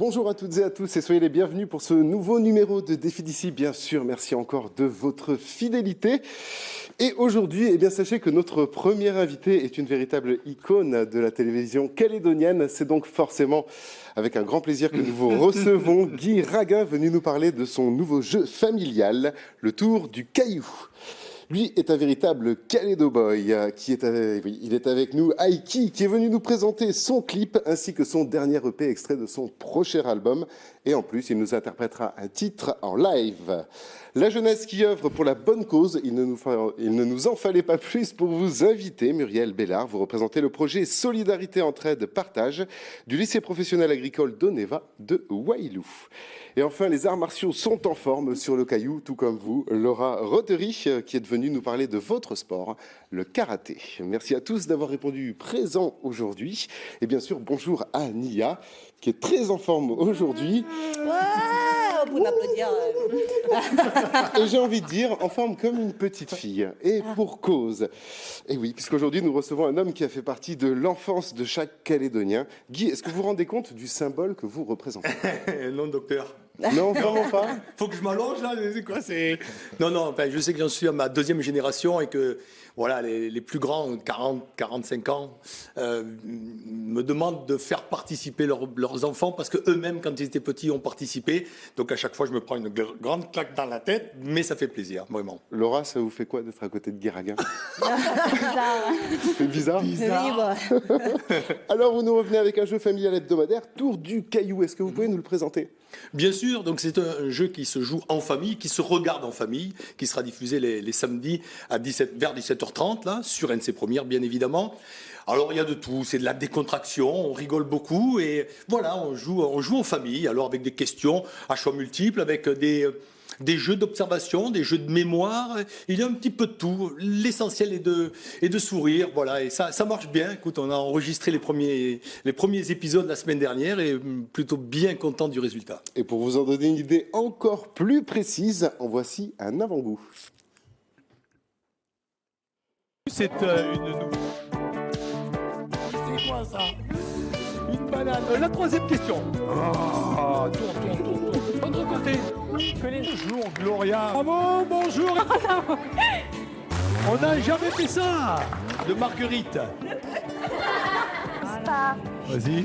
Bonjour à toutes et à tous et soyez les bienvenus pour ce nouveau numéro de Défi d'ici. Bien sûr, merci encore de votre fidélité. Et aujourd'hui, eh bien, sachez que notre premier invité est une véritable icône de la télévision calédonienne. C'est donc forcément avec un grand plaisir que nous vous recevons Guy Raguin, venu nous parler de son nouveau jeu familial, le Tour du Caillou. Lui est un véritable Calédo-boy. Il est avec nous, Aiki, qui est venu nous présenter son clip ainsi que son dernier EP extrait de son prochain album. Et en plus, il nous interprétera un titre en live. La jeunesse qui œuvre pour la bonne cause, il ne nous en fallait pas plus pour vous inviter. Muriel Bellard, vous représentez le projet Solidarité, Entraide, Partage du lycée professionnel agricole d'Oneva de Wailou. Et enfin, les arts martiaux sont en forme sur le Caillou, tout comme vous, Laura Rothery, qui est venue nous parler de votre sport, le karaté. Merci à tous d'avoir répondu présent aujourd'hui. Et bien sûr, bonjour à Nia, qui est très en forme aujourd'hui. Ouais, on peut m'applaudir. Et j'ai envie de dire, en forme comme une petite fille. Et pour cause. Et oui, puisqu'aujourd'hui, nous recevons un homme qui a fait partie de l'enfance de chaque Calédonien. Guy, est-ce que vous vous rendez compte du symbole que vous représentez? Non, docteur. Non, vraiment pas. Faut que je m'allonge là, c'est quoi? Non, enfin, je sais que j'en suis à ma deuxième génération et que voilà, les plus grands, 40, 45 ans, me demandent de faire participer leurs enfants parce qu'eux-mêmes, quand ils étaient petits, ont participé. Donc à chaque fois, je me prends une grande claque dans la tête, mais ça fait plaisir, vraiment. Laura, ça vous fait quoi d'être à côté de Guy Raguin? Bizarre. C'est bizarre. Bizarre. Alors, vous nous revenez avec un jeu familial hebdomadaire, Tour du Caillou. Est-ce que vous pouvez nous le présenter? Bien sûr, donc c'est un jeu qui se joue en famille, qui se regarde en famille, qui sera diffusé les samedis vers 17h30, là, sur NC Première, bien évidemment. Alors, il y a de tout, c'est de la décontraction, on rigole beaucoup, et voilà, on joue en famille, alors avec des questions à choix multiples, avec des jeux d'observation, des jeux de mémoire, il y a un petit peu de tout. L'essentiel est de sourire, voilà, et ça marche bien. Écoute, on a enregistré les premiers épisodes la semaine dernière et plutôt bien content du résultat. Et pour vous en donner une idée encore plus précise, en voici un avant-goût. C'est C'est quoi ça? Une banane. La troisième question. Ah, tourne. Autre côté. Bonjour Gloria. Bravo, bonjour. On n'a jamais fait ça. De Marguerite. Vas-y.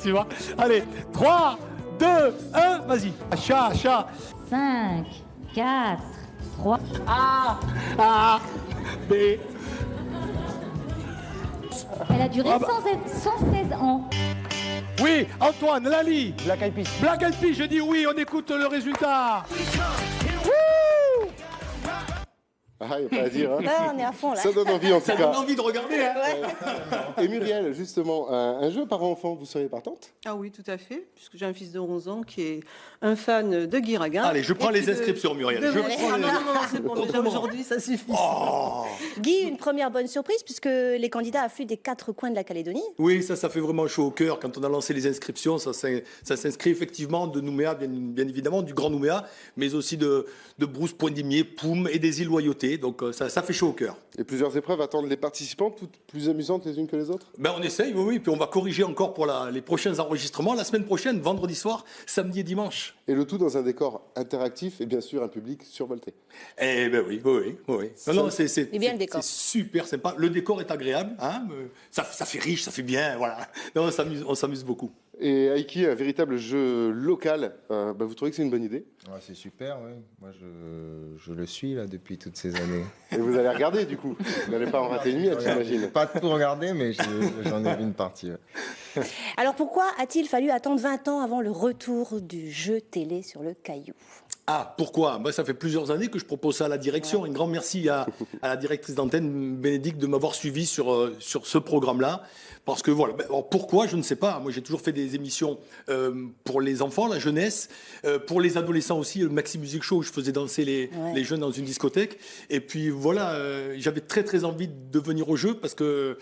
Tu vois? Allez, 3, 2, 1, vas-y. Chat. 5, 4, 3. A, B. Elle a duré 116 ans. Oui, Antoine, Lali. Black Eyed Peas, je dis oui, on écoute le résultat. Wouh! Ah, il n'y a pas à dire. Hein. Ah, on est à fond là. Ça donne envie en tout Ça cas. donne envie de regarder, hein? Et Muriel, justement, un jeu parent-enfant, vous seriez partante? Ah oui, tout à fait, puisque j'ai un fils de 11 ans qui est un fan de Guy Raguin. Allez, je prends les inscriptions, Muriel. Non, Je prends les... c'est bon, déjà aujourd'hui, ça suffit. Oh. Guy, une première bonne surprise puisque les candidats affluent des 4 coins de la Calédonie. Oui, ça fait vraiment chaud au cœur. Quand on a lancé les inscriptions, ça s'inscrit effectivement de Nouméa, bien évidemment, du Grand Nouméa, mais aussi de Brousse, Pointe-Dimier, Poum et des îles Loyauté. Donc ça fait chaud au cœur. Et plusieurs épreuves attendent les participants, toutes plus amusantes les unes que les autres? Ben on essaye, oui, puis on va corriger encore pour les prochains enregistrements. La semaine prochaine, vendredi soir, samedi et dimanche. Et le tout dans un décor interactif et bien sûr un public survolté. Eh ben oui. Non, c'est bien le décor. C'est super sympa. Le décor est agréable, hein, ça fait riche, ça fait bien, voilà. Non, on s'amuse beaucoup. Et Aiki, un véritable jeu local, vous trouvez que c'est une bonne idée? Ouais, c'est super, oui. Moi, je le suis là depuis toutes ces années. Et vous allez regarder du coup? Vous n'allez pas en rater une miette, j'imagine. Pas tout regarder, mais j'en ai vu une partie. Ouais. Alors pourquoi a-t-il fallu attendre 20 ans avant le retour du jeu télé sur le Caillou? Ah, pourquoi? Moi, ça fait plusieurs années que je propose ça à la direction. Ouais. Un grand merci à la directrice d'antenne, Bénédicte, de m'avoir suivi sur ce programme-là. Parce que voilà, alors pourquoi, je ne sais pas. Moi, j'ai toujours fait des émissions pour les enfants, la jeunesse, pour les adolescents aussi, le Maxi Music Show où je faisais danser les jeunes dans une discothèque. Et puis voilà, j'avais très envie de venir au jeu parce que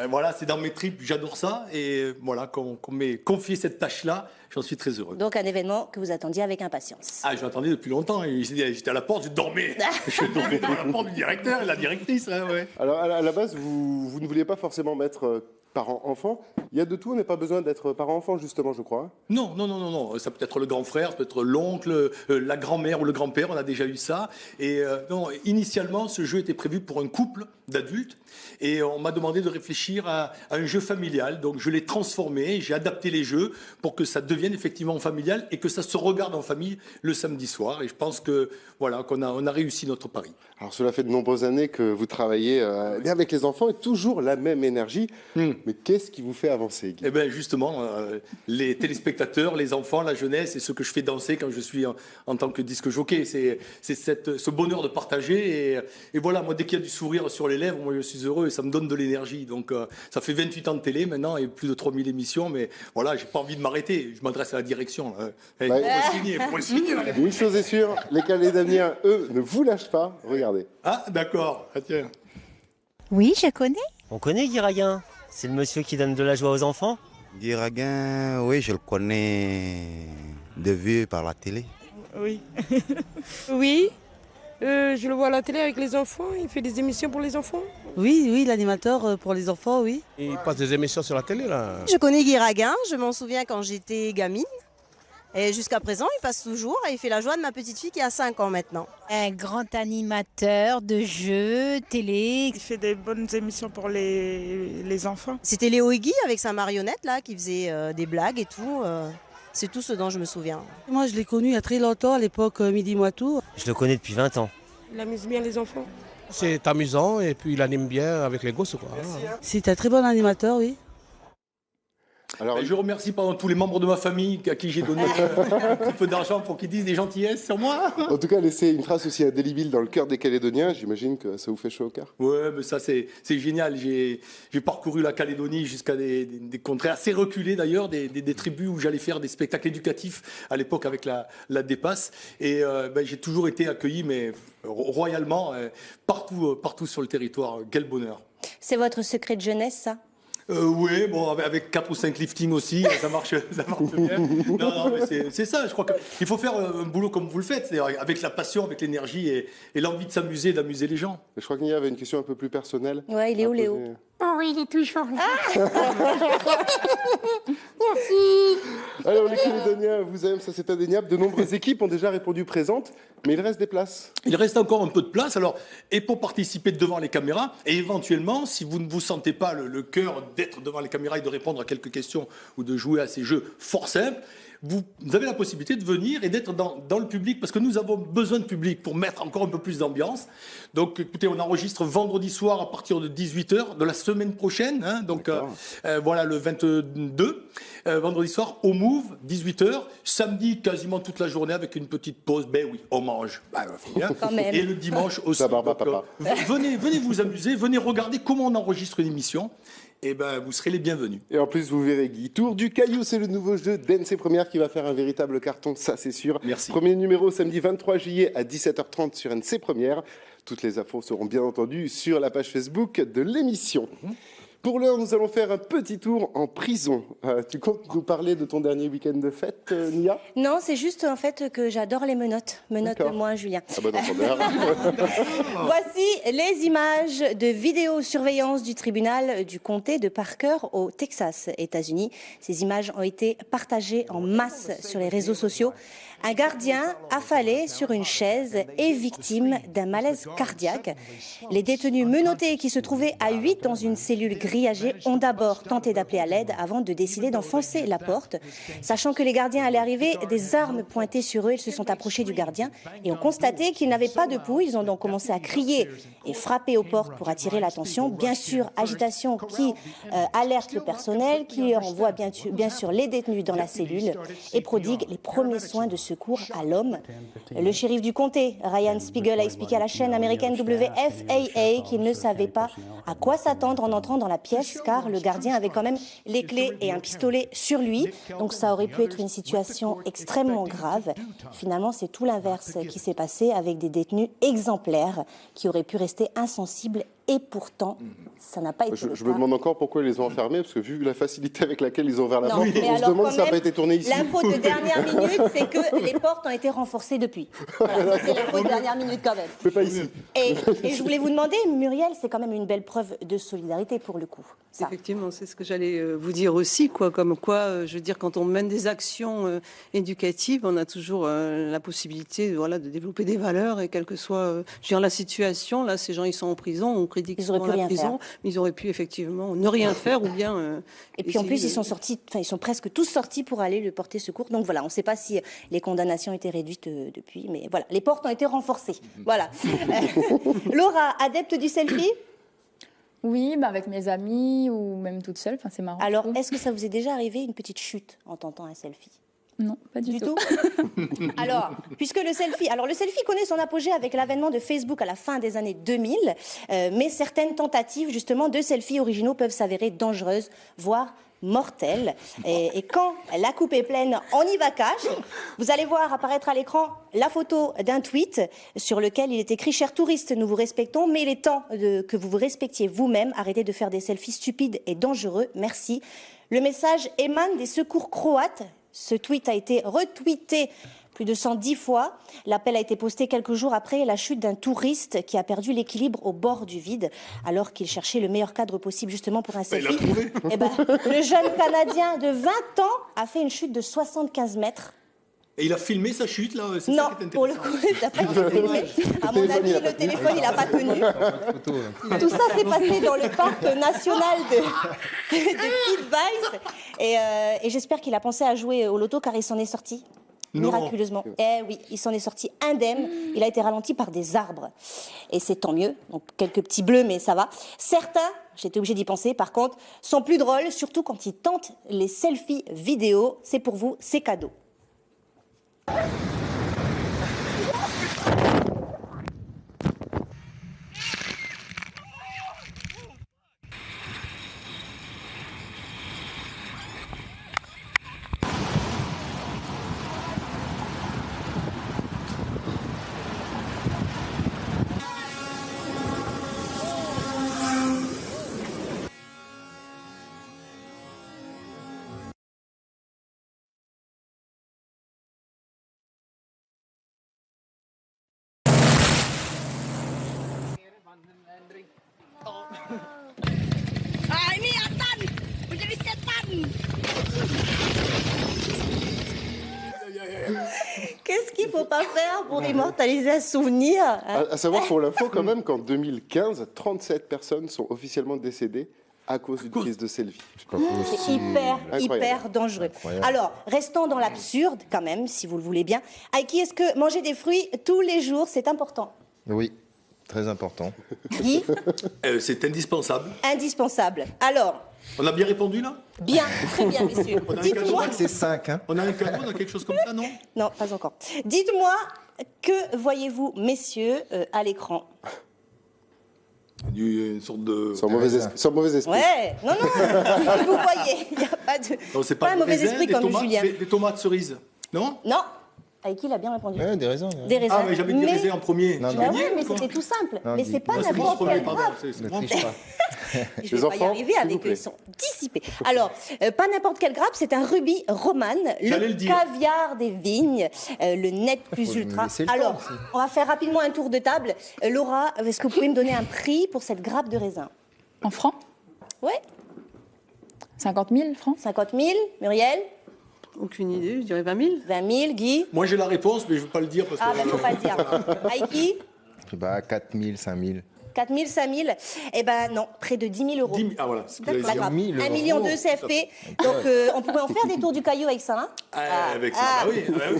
voilà, c'est dans mes tripes, j'adore ça. Et voilà, qu'on m'ait confié cette tâche-là, j'en suis très heureux. Donc un événement que vous attendiez avec impatience. Ah, je l'attendais depuis longtemps. J'étais à la porte, je dormais. Je dormais dans la porte du directeur et la directrice. Hein, ouais. Alors à la base, vous ne vouliez pas forcément mettre parent-enfant. Il y a de tout, on n'a pas besoin d'être parent-enfant, justement, je crois. Non, non, non, non, non. Ça peut être le grand frère, ça peut être l'oncle, la grand-mère ou le grand-père, on a déjà eu ça. Et non, initialement, ce jeu était prévu pour un couple d'adultes. Et on m'a demandé de réfléchir à un jeu familial. Donc je l'ai transformé, j'ai adapté les jeux pour que ça devienne effectivement familial et que ça se regarde en famille le samedi soir. Et je pense que voilà, on a réussi notre pari. Alors cela fait de nombreuses années que vous travaillez bien avec les enfants et toujours la même énergie. Mais qu'est-ce qui vous fait avancer, Guy? Eh bien justement, les téléspectateurs, les enfants, la jeunesse, c'est ce que je fais danser quand je suis en tant que disque jockey. C'est ce bonheur de partager. Et voilà, moi dès qu'il y a du sourire sur les lèvres, moi je suis heureux et ça me donne de l'énergie. Donc ça fait 28 ans de télé maintenant et plus de 3000 émissions. Mais voilà, j'ai pas envie de m'arrêter. Je m'adresse à la direction. Pour signer. Une chose est sûre, les Calédoniens, eux, ne vous lâchent pas. Regardez. Ah d'accord, ah, tiens. Oui, je connais. On connaît Guy Raguin. C'est le monsieur qui donne de la joie aux enfants. Guy Raguin, oui, je le connais de vue par la télé. Oui. Oui, je le vois à la télé avec les enfants, il fait des émissions pour les enfants. Oui, oui, l'animateur pour les enfants, oui. Il passe des émissions sur la télé, là. Je connais Guy Raguin, je m'en souviens quand j'étais gamine. Et jusqu'à présent, il passe toujours et il fait la joie de ma petite fille qui a 5 ans maintenant. Un grand animateur de jeux, télé. Il fait des bonnes émissions pour les enfants. C'était Léo et Guy avec sa marionnette là, qui faisait des blagues et tout. C'est tout ce dont je me souviens. Moi, je l'ai connu il y a très longtemps, à l'époque Midi Moitou. Je le connais depuis 20 ans. Il amuse bien les enfants. C'est amusant et puis il anime bien avec les gosses, quoi. C'est un très bon animateur, oui. Alors, je remercie par tous les membres de ma famille à qui j'ai donné un petit peu d'argent pour qu'ils disent des gentillesses sur moi. En tout cas, laisser une trace aussi indélébile dans le cœur des Calédoniens, j'imagine que ça vous fait chaud au cœur. Ouais, mais ça c'est génial. J'ai parcouru la Calédonie jusqu'à des contrées assez reculées d'ailleurs, des tribus où j'allais faire des spectacles éducatifs à l'époque avec la Dépasse. Et j'ai toujours été accueilli, mais royalement, partout sur le territoire. Quel bonheur. C'est votre secret de jeunesse, ça? Oui, bon, avec 4 ou 5 liftings aussi, ça marche bien. Non, mais c'est ça, je crois qu'il faut faire un boulot comme vous le faites, c'est-à-dire avec la passion, avec l'énergie et l'envie de s'amuser, d'amuser les gens. Je crois qu'il y avait une question un peu plus personnelle. Ouais, il est où, Léo? Oh oui, il est toujours là. Merci. Alors, les Calédoniens vous aiment, ça c'est indéniable. De nombreuses équipes ont déjà répondu présentes, mais il reste des places. Il reste encore un peu de place, alors, et pour participer devant les caméras, et éventuellement, si vous ne vous sentez pas le cœur d'être devant les caméras et de répondre à quelques questions ou de jouer à ces jeux fort simples, vous avez la possibilité de venir et d'être dans le public, parce que nous avons besoin de public pour mettre encore un peu plus d'ambiance. Donc écoutez, on enregistre vendredi soir à partir de 18h de la semaine prochaine, hein, donc voilà le 22, vendredi soir au Move, 18h, samedi quasiment toute la journée avec une petite pause, ben oui, on mange, bien. Quand même. Et le dimanche aussi. Donc, venez vous amuser, venez regarder comment on enregistre une émission. Eh ben, vous serez les bienvenus. Et en plus, vous verrez Guy. Tour du Caillou, c'est le nouveau jeu d'NC Première qui va faire un véritable carton, ça c'est sûr. Merci. Premier numéro samedi 23 juillet à 17h30 sur NC Première. Toutes les infos seront bien entendu sur la page Facebook de l'émission. Pour l'heure, nous allons faire un petit tour en prison. Tu comptes nous parler de ton dernier week-end de fête, Nia? Non, c'est juste en fait que j'adore les menottes. Menottes-moi, Julien. Ah bon entendeur. Voici les images de vidéosurveillance du tribunal du comté de Parker au Texas, États-Unis. Ces images ont été partagées en masse sur les réseaux sociaux. Un gardien affalé sur une chaise est victime d'un malaise cardiaque. Les détenus menottés qui se trouvaient à 8 dans une cellule grillagée ont d'abord tenté d'appeler à l'aide avant de décider d'enfoncer la porte. Sachant que les gardiens allaient arriver, des armes pointées sur eux, ils se sont approchés du gardien et ont constaté qu'ils n'avaient pas de pouls. Ils ont donc commencé à crier et frapper aux portes pour attirer l'attention. Bien sûr, agitation qui alerte le personnel, qui envoie bien sûr les détenus dans la cellule et prodigue les premiers soins de secours à l'homme. Le shérif du comté, Ryan Spiegel, a expliqué à la chaîne américaine WFAA qu'il ne savait pas à quoi s'attendre en entrant dans la pièce, car le gardien avait quand même les clés et un pistolet sur lui. Donc ça aurait pu être une situation extrêmement grave. Finalement, c'est tout l'inverse qui s'est passé, avec des détenus exemplaires qui auraient pu rester insensibles. Et pourtant, ça n'a pas été le cas. Je me demande encore pourquoi ils les ont enfermés, parce que vu la facilité avec laquelle ils ont ouvert la porte, on se demande si ça n'a pas été tourné ici. L'info de dernière minute, c'est que les portes ont été renforcées depuis. Voilà, c'est l'info de dernière minute quand même. Mais pas ici. Et je voulais vous demander, Muriel, c'est quand même une belle preuve de solidarité pour le coup. ça. Effectivement, c'est ce que j'allais vous dire aussi, quoi. Comme quoi, je veux dire, quand on mène des actions éducatives, on a toujours la possibilité, voilà, de développer des valeurs et quelle que soit, je veux dire, la situation. Là, ces gens, ils sont en prison, on critique Ils auraient pu souvent la rien prison, faire. mais ils auraient pu effectivement ne rien faire ou bien. Et puis en plus, ils sont presque tous sortis pour aller lui porter secours. Donc voilà, on ne sait pas si les condamnations étaient réduites depuis, mais voilà, les portes ont été renforcées. Voilà. Laura, adepte du selfie? Oui, bah avec mes amis ou même toute seule, enfin, c'est marrant. Alors, est-ce que ça vous est déjà arrivé une petite chute en tentant un selfie? Non, pas du tout. Alors, puisque le selfie connaît son apogée avec l'avènement de Facebook à la fin des années 2000, mais certaines tentatives justement de selfies originaux peuvent s'avérer dangereuses, voire mortelles. Et quand la coupe est pleine, on y va cash. Vous allez voir apparaître à l'écran la photo d'un tweet sur lequel il est écrit « Chers touristes, nous vous respectons, mais il est temps que vous vous respectiez vous-même. Arrêtez de faire des selfies stupides et dangereux. Merci ». Le message émane des secours croates. Ce tweet a été retweeté plus de 110 fois. L'appel a été posté quelques jours après la chute d'un touriste qui a perdu l'équilibre au bord du vide alors qu'il cherchait le meilleur cadre possible justement pour un selfie. Eh ben, le jeune Canadien de 20 ans a fait une chute de 75 mètres. Et il a filmé sa chute, là? Non, pour le coup, il n'a pas été filmé. À mon avis, le téléphone, il n'a pas tenu. Tout ça s'est passé dans le parc national de Pitbais. Et j'espère qu'il a pensé à jouer au loto car il s'en est sorti. Miraculeusement. Eh oui, il s'en est sorti indemne. Il a été ralenti par des arbres. Et c'est tant mieux. Donc quelques petits bleus, mais ça va. Certains, j'étais obligée d'y penser, par contre, sont plus drôles, surtout quand ils tentent les selfies vidéo. C'est pour vous, c'est cadeau. Ah, ini Atan menjadi setan. Qu'est-ce qu'il ne faut pas faire pour immortaliser un souvenir, hein? À savoir pour l'info quand même qu'en 2015, 37 personnes sont officiellement décédées à cause d'une prise de selfie. C'est hyper dangereux. Incroyable. Alors, restons dans l'absurde quand même, si vous le voulez bien. Aiki, est-ce que manger des fruits tous les jours, c'est important? Oui, très important. Guy? C'est indispensable. Indispensable. Alors, On a bien répondu, là? bien, très bien, messieurs. Dites-moi. C'est 5, hein? On a un cadeau, on a quelque chose comme ça, non? Non, pas encore. Dites-moi, que voyez-vous, messieurs, à l'écran? Une sorte de... Sans mauvais esprit. Ouais, non, vous voyez, il n'y a pas de... Non, c'est pas un mauvais des raisins, esprit des comme tomates, Julien. Des tomates cerises, non? Non, Aiki, il a bien répondu. Ouais, des raisins. Des raisins. Ah, mais j'avais dit raisins en premier. Non, J'ai non. Ah gagné, ouais, mais quoi. c'était tout simple. Non, Mais dis- c'est pas moi, c'est n'importe mon quel premier, grappe. pardon, c'est Ne bon. triche pas. Je Les vais pas y enfants, arriver s'il avec vous eux, plaît. ils sont dissipés. Alors, pas n'importe quel grappe, c'est un rubis romane, J'allais le le dire. caviar des vignes, le net plus Faut me ultra. laisser le temps Alors, aussi. on va faire rapidement un tour de table. Laura, est-ce que vous pouvez me donner un prix pour cette grappe de raisin? En francs? Ouais, 50 000 francs? 50 000. Muriel? Aucune idée, je dirais 20 000. 20 000. Guy? Moi, j'ai la réponse, mais je ne veux pas le dire parce que... Ah, ben, faut pas le dire. Aiki? Bah, 4 000, 5 000. 4 000, 5 000. Eh ben non, près de 10 000 euros. 10 000, ah voilà, c'est ce que j'allais La dire. grappe. 10 000 1 million euros. de CFP. Donc, on pourrait en faire des tours du caillou avec ça, hein? Avec ça, bah oui, belle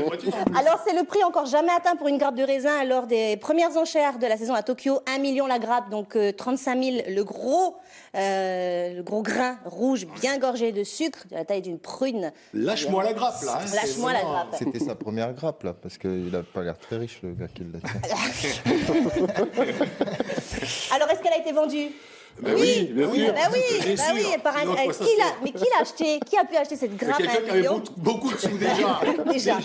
voiture. Alors, c'est le prix encore jamais atteint pour une grappe de raisin lors des premières enchères de la saison à Tokyo. 1 million la grappe, donc 35 000 le gros grain rouge bien gorgé de sucre, de la taille d'une prune. Lâche-moi la grappe, là. hein, Lâche-moi c'est la vraiment- grappe. C'était sa première grappe, là, parce qu'il n'a pas l'air très riche, le gars qui l'a fait. Alors, est-ce qu'elle a été vendue? Ben oui, bien sûr. Bah oui, Bien bah sûr. oui, par un- Sinon, à quoi ça qui l'a sert mais qui l'a acheté? Qui a pu acheter cette Il y a grappe à quelqu'un 1 qui avait million? beaucoup de sous déjà. Déjà.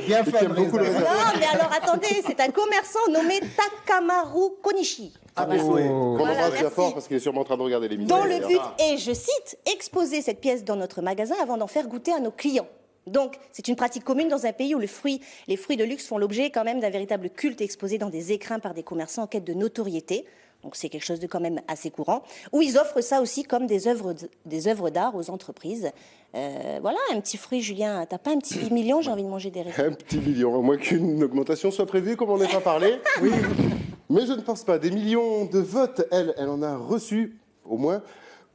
Bien fait, beaucoup le raisin. Non, mais alors attendez, c'est un commerçant nommé Takamaru Konishi. Ah, mais Qu'on Voilà, embrasse bien merci. fort parce qu'il est sûrement en train de regarder l'émission. Dont le but est, je cite, exposer cette pièce dans notre magasin avant d'en faire goûter à nos clients. Donc, c'est une pratique commune dans un pays où les fruits de luxe font l'objet quand même d'un véritable culte exposé dans des écrins par des commerçants en quête de notoriété. donc c'est quelque chose de quand même assez courant, où ils offrent ça aussi comme des œuvres d'art aux entreprises. Voilà, un petit fruit, Julien. T'as pas un petit million, j'ai envie de manger des restes. Un petit million, à moins qu'une augmentation soit prévue, comme on n'en a pas parlé. Oui. Mais je ne pense pas. Des millions de votes, elle en a reçu, au moins,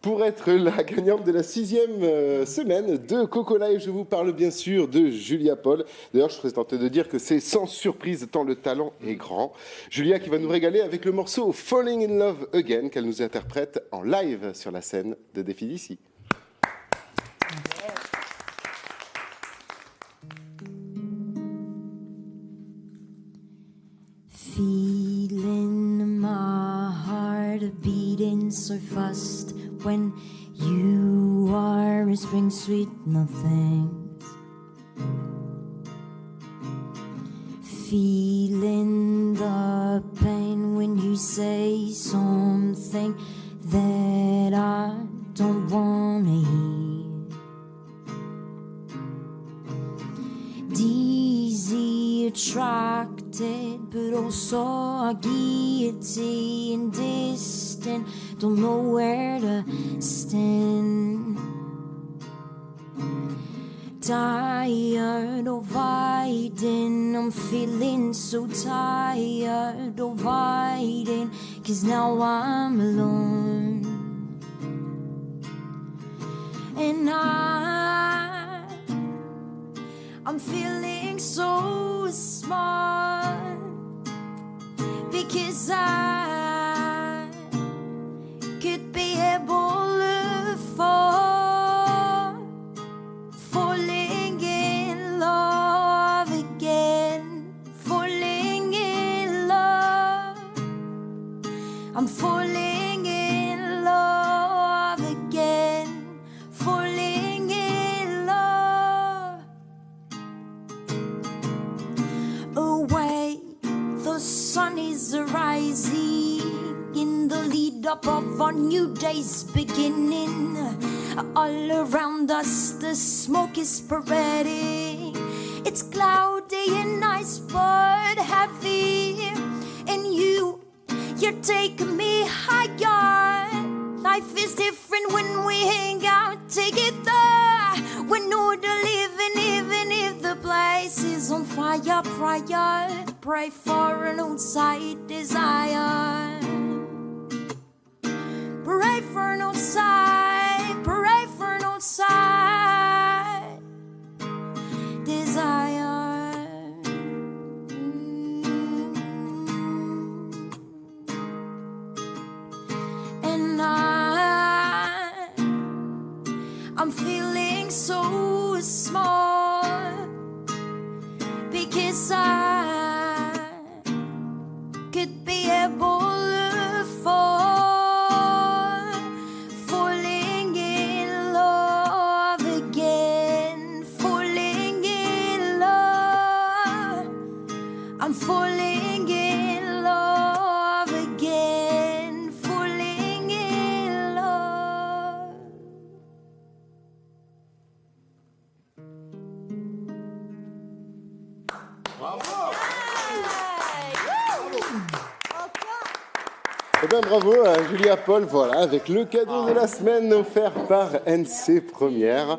pour être la gagnante de la 6e semaine de Coco Live. Je vous parle bien sûr de Julia Paul. D'ailleurs, je serais tenté de dire que c'est sans surprise tant le talent est grand. Julia qui va nous régaler avec le morceau Falling in Love Again qu'elle nous interprète en live sur la scène de Défi d'ici. Feeling my heart beating so fast when you are whispering sweet nothings. Feeling the pain when you say something that I don't wanna hear. Dizzy, attracted, but also guilty and distant. Don't know where to stand. Tired of hiding, I'm feeling so tired of hiding, 'cause now I'm alone. And I'm feeling so smart, because I could be able to fall, falling in love again, falling in love. I'm falling in love again, falling in love. Away, the sun is rising in the lead up of our new day's beginning. All around us the smoke is spreading. It's cloudy and nice but heavy, and you're taking me higher. Life is different when we hang out together. We're not living even if the place is on fire. Prior, pray for an outside desire. Pray for an outside, pray for an outside desire. And I'm feeling so small, because I could be able to fall, falling in love again, falling in love. I'm falling in love again, falling in love. Eh bien, bravo à Julia Paul, voilà, avec le cadeau de la semaine offert par NC Première.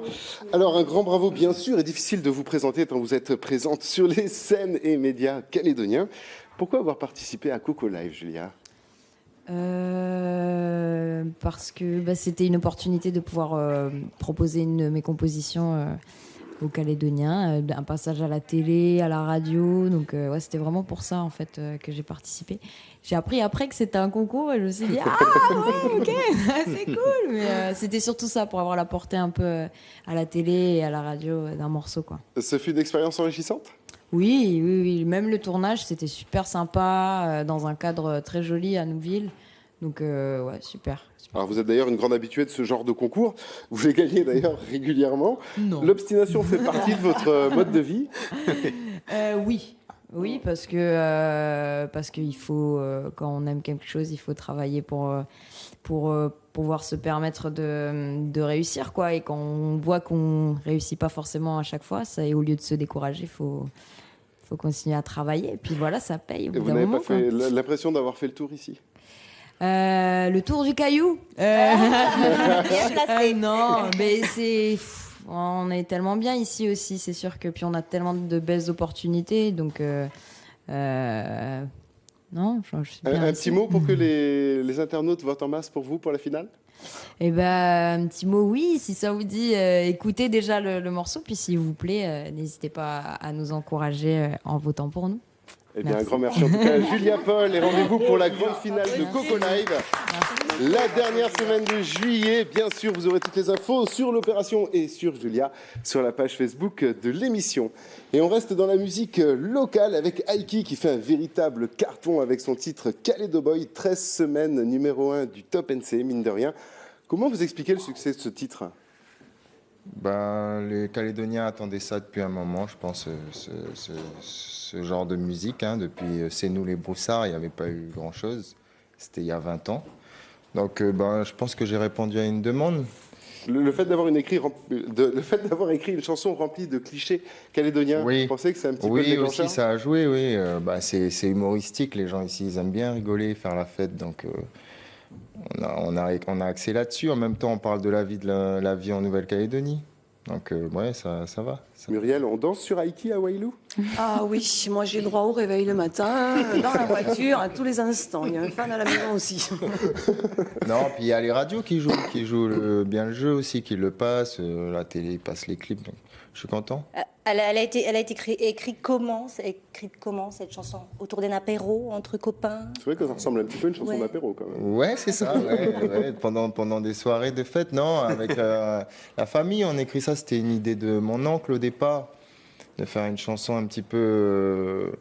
Alors, un grand bravo, bien sûr, est difficile de vous présenter tant vous êtes présente sur les scènes et médias calédoniens. Pourquoi avoir participé à Coco Live, Julia ? Parce que c'était une opportunité de pouvoir proposer une de mes compositions aux Calédoniens, un passage à la télé, à la radio. Donc ouais, c'était vraiment pour ça en fait que j'ai participé. J'ai appris après que c'était un concours et je me suis dit ouais, ok, c'est cool. Mais c'était surtout ça, pour avoir la portée un peu à la télé et à la radio d'un morceau, quoi. Ce fut une expérience enrichissante ? Oui. Même le tournage, c'était super sympa, dans un cadre très joli à Nouville. Donc ouais, super. Alors vous êtes d'ailleurs une grande habituée de ce genre de concours. Vous les gagnez d'ailleurs régulièrement. Non. L'obstination fait partie de votre mode de vie ? Oui, parce qu'il faut, quand on aime quelque chose, il faut travailler pour pouvoir se permettre de réussir, quoi. Et quand on voit qu'on réussit pas forcément à chaque fois, et au lieu de se décourager, il faut continuer à travailler. Et puis voilà, ça paye au bout d'un moment. Vous n'avez pas fait l'impression d'avoir fait le tour ici ? Le tour du caillou. Bien placé. Non, mais on est tellement bien ici aussi, c'est sûr que puis on a tellement de belles opportunités, donc non, je suis bien Un ici. petit mot pour que les internautes votent en masse pour vous pour la finale? Eh ben, un petit mot, oui, si ça vous dit, écoutez déjà le morceau, puis s'il vous plaît, n'hésitez pas à nous encourager en votant pour nous. Eh bien, Merci. un grand merci en tout cas à Julia Paul et rendez-vous pour la grande finale de Coco Live. La dernière semaine de juillet, bien sûr, vous aurez toutes les infos sur l'opération et sur Julia sur la page Facebook de l'émission. Et on reste dans la musique locale avec Aiki qui fait un véritable carton avec son titre Kalédo Boy, 13 semaines numéro 1 du Top NC, mine de rien. Comment vous expliquez le succès de ce titre ? Ben, les Calédoniens attendaient ça depuis un moment, je pense, ce genre de musique. Hein. Depuis C'est nous les Broussards, il n'y avait pas eu grand-chose. C'était il y a 20 ans. Donc ben, je pense que j'ai répondu à une demande. Le fait d'avoir écrit une chanson remplie de clichés calédoniens, Oui. vous pensez que c'est un petit peu Oui, déclencheur ? aussi, ça a joué, oui. Bah, c'est humoristique, les gens ici, ils aiment bien rigoler, faire la fête. Donc on a axé là-dessus. En même temps, on parle de la vie en Nouvelle-Calédonie. Donc ouais, ça va. Muriel, on danse sur Aiki à Wailou ? Ah oui, moi j'ai le droit au réveil le matin, dans la voiture, à tous les instants. Il y a un fan à la maison aussi. Non, puis il y a les radios qui jouent bien le jeu aussi, qui le passent. La télé passe les clips, donc je suis content. Elle a été écrite comment cette chanson? Autour d'un apéro, entre copains? C'est vrai que ça ressemble un petit peu à une chanson Ouais. d'apéro quand même. Ouais, c'est ça, ouais. Pendant des soirées de fête, non, avec la famille, on écrit ça, c'était une idée de mon oncle au départ, de faire une chanson un petit peu...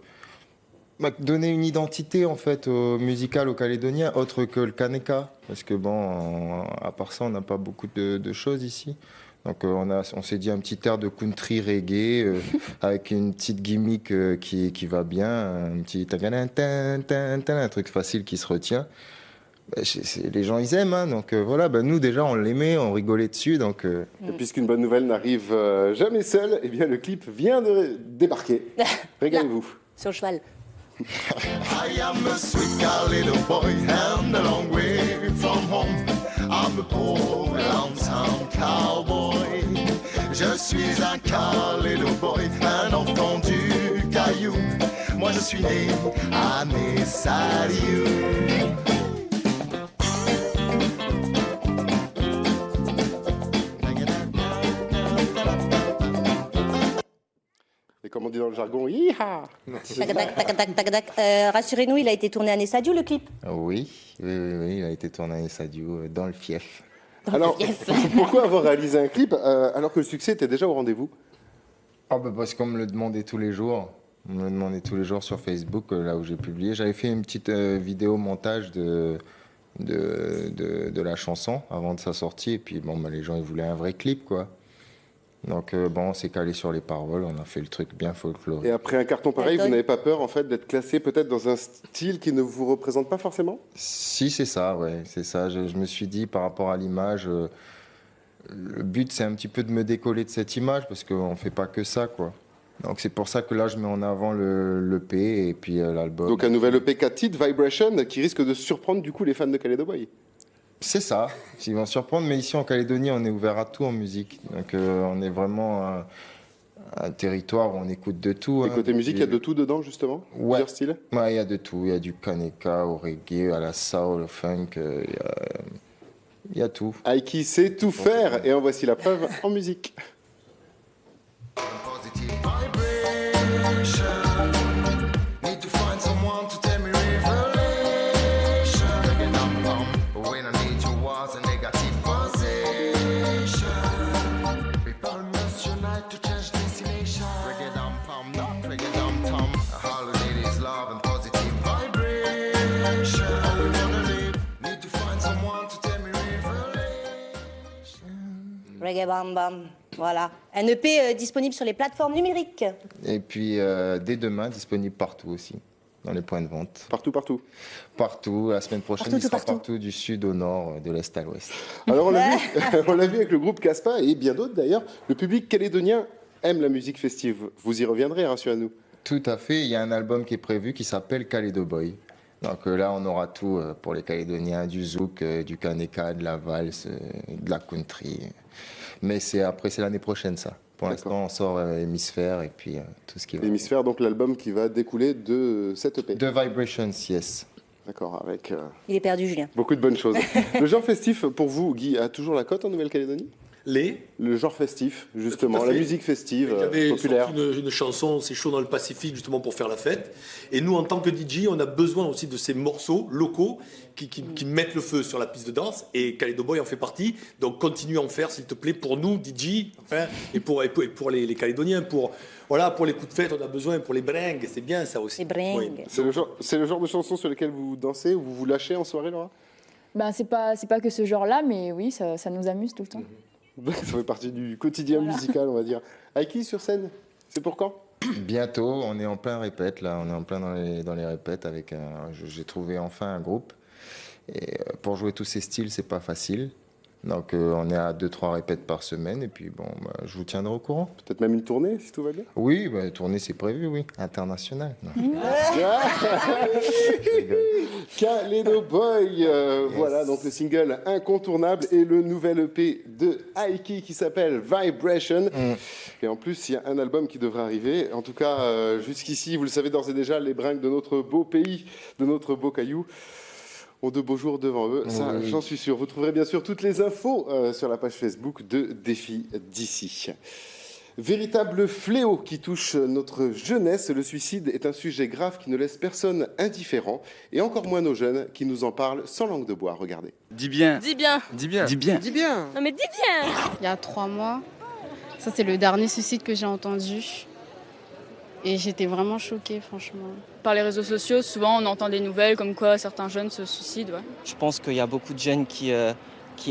donner une identité en fait musicale aux Calédoniens, autre que le Kaneka, parce que bon, à part ça, on n'a pas beaucoup de choses ici. Donc on s'est dit un petit air de country reggae avec une petite gimmick qui va bien, un petit un truc facile qui se retient. Les gens ils aiment, hein, donc voilà. Nous déjà on l'aimait, on rigolait dessus, donc. Et puisqu'une bonne nouvelle n'arrive jamais seule, eh bien le clip vient de débarquer. Régalez-vous. Sur le cheval. I am a sweet little boy and a long way from home. I'm a poor lonesome cowboy. Je suis un little boy, un enfant du caillou. Moi je suis né à Nessariou. Et comme on dit dans le jargon, hi-ha. Rassurez-nous, il a été tourné à Nessadiou, le clip. Oui, il a été tourné à Nessadiou, dans le fief. Alors, pourquoi avoir réalisé un clip alors que le succès était déjà au rendez-vous? Parce qu'on me le demandait tous les jours. On me le demandait tous les jours sur Facebook, là où j'ai publié. J'avais fait une petite vidéo montage de la chanson avant de sa sortie. Et puis, les gens, ils voulaient un vrai clip, quoi. Donc, on s'est calé sur les paroles. On a fait le truc bien folklorique. Et après un carton pareil, vous n'avez pas peur, en fait, d'être classé peut-être dans un style qui ne vous représente pas forcément? Si, c'est ça, ouais. C'est ça. Je me suis dit, par rapport à l'image, le but, c'est un petit peu de me décoller de cette image parce qu'on ne fait pas que ça, quoi. Donc c'est pour ça que là je mets en avant l'EP et puis l'album. Donc un nouvel EP 4 titres, Vibration, qui risque de surprendre du coup les fans de Kalédo Boy. C'est ça, ils vont surprendre, mais ici en Calédonie on est ouvert à tout en musique. Donc on est vraiment un territoire où on écoute de tout. Et côté musique, il y a de tout dedans justement? Ouais. Plusieurs styles? Ouais, il y a de tout, il y a du Kaneka, au reggae, à la soul, au funk, il y a tout. Aiki sait tout faire et en voici la preuve en musique. Need to find someone to tell me revelation. When I need you was a negative position. People must unite to change destination. Reggae dum pum, not reggae dum tum. All we need is love and positive vibration. All we gonna need to find someone to tell me revelation. Reggae Bam Bam. Voilà. Un EP disponible sur les plateformes numériques. Et puis dès demain, disponible partout aussi, dans les points de vente. Partout. Partout. La semaine prochaine, il sera partout du sud au nord, de l'est à l'ouest. Alors on l'a vu avec le groupe Caspa et bien d'autres d'ailleurs. Le public calédonien aime la musique festive. Vous y reviendrez, rassurez-nous. Tout à fait. Il y a un album qui est prévu qui s'appelle Kalédo Boy. Donc là, on aura tout pour les Calédoniens, du zouk, du kaneka, de la valse, de la country. Mais après, c'est l'année prochaine, ça. Pour l'instant, on sort Hémisphère et puis tout ce qui va. Hémisphère, donc l'album qui va découler de cette EP. The Vibrations, yes. D'accord, avec Il est perdu, Julien. beaucoup de bonnes choses. Le genre festif, pour vous, Guy, a toujours la cote en Nouvelle-Calédonie ? Le genre festif, justement, Tout à la fait. musique festive, J'avais populaire. sorti une chanson, C'est chaud dans le Pacifique, justement pour faire la fête. Et nous, en tant que DJ, on a besoin aussi de ces morceaux locaux qui mettent le feu sur la piste de danse. Et Kalédo Boy en fait partie. Donc continue à en faire, s'il te plaît, pour nous, DJ, enfin, et pour les Calédoniens, pour les coups de fête, on a besoin, pour les bringues, c'est bien ça aussi. Les bringues. Oui. C'est le genre de chanson sur lequel vous dansez ou vous vous lâchez en soirée, Laura ? Ben, c'est pas que ce genre-là, mais oui, ça nous amuse tout le temps. Ça fait partie du quotidien musical, on va dire. Aiki sur scène, c'est pour quand ? Bientôt, on est en plein répète, là, on est en plein dans les répètes avec j'ai trouvé enfin un groupe. Et pour jouer tous ces styles, c'est pas facile. Donc on est à 2-3 répètes par semaine et puis bon, je vous tiendrai au courant. Peut-être même une tournée si tout va bien ? Oui, tournée c'est prévu, oui. Internationale. Kalédo Boy, voilà donc le single incontournable et le nouvel EP de Aiki qui s'appelle Vibration. Et en plus, il y a un album qui devrait arriver. En tout cas, jusqu'ici, vous le savez d'ores et déjà, les bringues de notre beau pays, de notre beau caillou, ont de beaux jours devant eux. Ça, j'en suis sûr. Vous trouverez bien sûr toutes les infos sur la page Facebook de Défi d'ici. Véritable fléau qui touche notre jeunesse, le suicide est un sujet grave qui ne laisse personne indifférent, et encore moins nos jeunes qui nous en parlent sans langue de bois. Regardez. Dis bien. Dis bien. Dis bien. Dis bien. Dis bien. Non mais dis bien. Il y a 3 mois, ça c'est le dernier suicide que j'ai entendu. Et j'étais vraiment choquée, franchement. Par les réseaux sociaux, souvent on entend des nouvelles comme quoi certains jeunes se suicident. Ouais. Je pense qu'il y a beaucoup de jeunes qui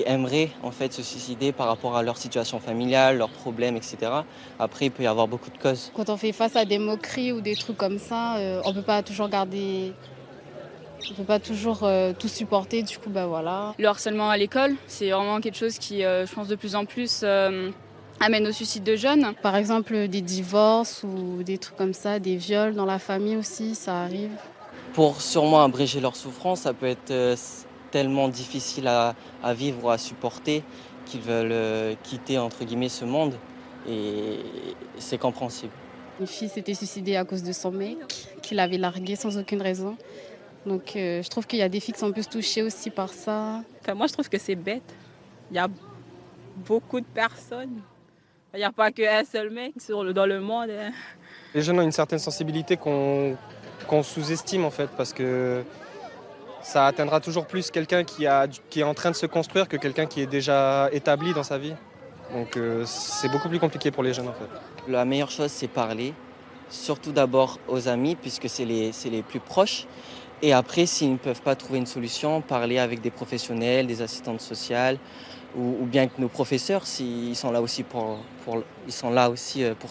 aimeraient en fait se suicider par rapport à leur situation familiale, leurs problèmes, etc. Après, il peut y avoir beaucoup de causes. Quand on fait face à des moqueries ou des trucs comme ça, on peut pas toujours tout supporter. Du coup, voilà. Le harcèlement à l'école, c'est vraiment quelque chose qui, je pense, de plus en plus amène au suicide de jeunes. Par exemple, des divorces ou des trucs comme ça, des viols dans la famille aussi, ça arrive. Pour sûrement abréger leur souffrance, ça peut être tellement difficile à vivre ou à supporter qu'ils veulent quitter entre guillemets ce monde et c'est compréhensible. Une fille s'était suicidée à cause de son mec qui l'avait larguée sans aucune raison. Donc je trouve qu'il y a des filles qui sont plus touchées aussi par ça. Enfin, moi je trouve que c'est bête. Il y a beaucoup de personnes. Il n'y a pas qu'un seul mec dans le monde. Les jeunes ont une certaine sensibilité qu'on sous-estime en fait parce que ça atteindra toujours plus quelqu'un qui est en train de se construire que quelqu'un qui est déjà établi dans sa vie. Donc c'est beaucoup plus compliqué pour les jeunes en fait. La meilleure chose c'est parler, surtout d'abord aux amis puisque c'est les plus proches. Et après s'ils ne peuvent pas trouver une solution, parler avec des professionnels, des assistantes sociales ou bien que nos professeurs s'ils sont là aussi pour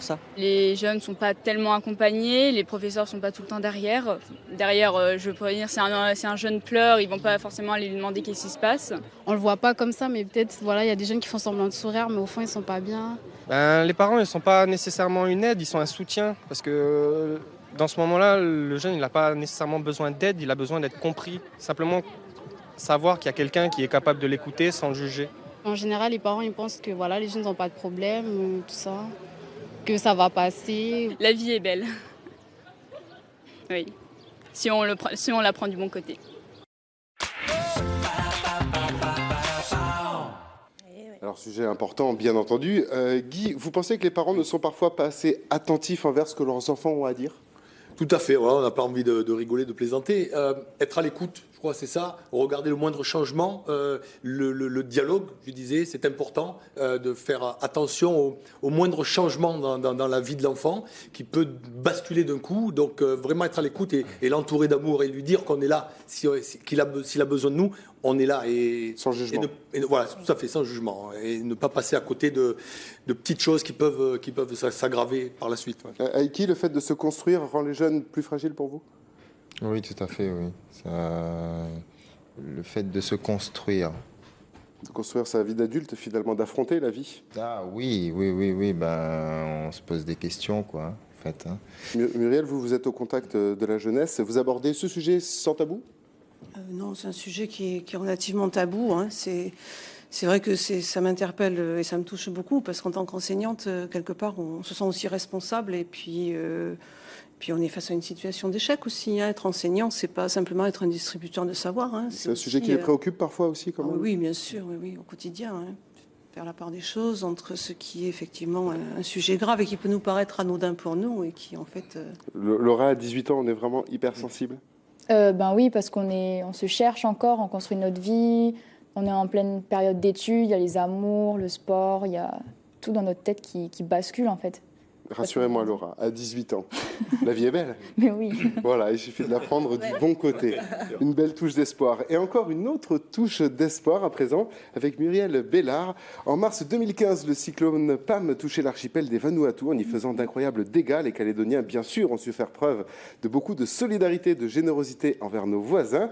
ça. Les jeunes ne sont pas tellement accompagnés, les professeurs ne sont pas tout le temps derrière. Derrière, je pourrais dire, si un jeune pleure, ils ne vont pas forcément aller lui demander qu'est-ce qui se passe. On ne le voit pas comme ça, mais peut-être il y a des jeunes qui font semblant de sourire, mais au fond ils ne sont pas bien. Les parents ne sont pas nécessairement une aide, ils sont un soutien. Parce que dans ce moment-là, le jeune n'a pas nécessairement besoin d'aide, il a besoin d'être compris. Simplement savoir qu'il y a quelqu'un qui est capable de l'écouter sans le juger. En général, les parents ils pensent que les jeunes n'ont pas de problème, tout ça, que ça va passer. La vie est belle. Oui, si on la prend du bon côté. Alors, sujet important, bien entendu. Guy, vous pensez que les parents ne sont parfois pas assez attentifs envers ce que leurs enfants ont à dire ? Tout à fait, voilà, on n'a pas envie de rigoler, de plaisanter. Être à l'écoute, je crois, c'est ça. Regarder le moindre changement, le dialogue, je disais, c'est important de faire attention au moindre changement dans la vie de l'enfant qui peut basculer d'un coup. Donc vraiment être à l'écoute et l'entourer d'amour et lui dire qu'on est là, s'il a besoin de nous, on est là. Et, sans jugement. Voilà, tout à fait, sans jugement. Et ne pas passer à côté de petites choses qui peuvent s'aggraver par la suite. Ouais. Aiki, le fait de se construire rend les jeunes plus fragiles pour vous ? Oui, tout à fait, oui. Le fait de se construire. De construire sa vie d'adulte, finalement, d'affronter la vie. Ah oui. On se pose des questions, quoi. fait. Hein. Muriel, vous êtes au contact de la jeunesse. Vous abordez ce sujet sans tabou ? Non, c'est un sujet qui est relativement tabou. Hein. C'est vrai que ça m'interpelle et ça me touche beaucoup parce qu'en tant qu'enseignante, quelque part, on se sent aussi responsable et puis on est face à une situation d'échec aussi. Hein. Être enseignant, c'est pas simplement être un distributeur de savoir. Hein. C'est un sujet qui les préoccupe parfois aussi, quand même. Oui, bien sûr, oui, au quotidien. Hein. Faire la part des choses entre ce qui est effectivement un sujet grave et qui peut nous paraître anodin pour nous et qui en fait... Laura, à 18 ans, on est vraiment hypersensible ? Ben oui, parce on se cherche encore, on construit notre vie, on est en pleine période d'études, il y a les amours, le sport, il y a tout dans notre tête qui bascule en fait. Rassurez-moi Laura, à 18 ans, la vie est belle. Mais oui. Voilà, il suffit de la prendre du bon côté. Une belle touche d'espoir. Et encore une autre touche d'espoir à présent avec Muriel Bellard. En mars 2015, le cyclone Pam touchait l'archipel des Vanuatu en y faisant d'incroyables dégâts. Les Calédoniens, bien sûr, ont su faire preuve de beaucoup de solidarité, de générosité envers nos voisins.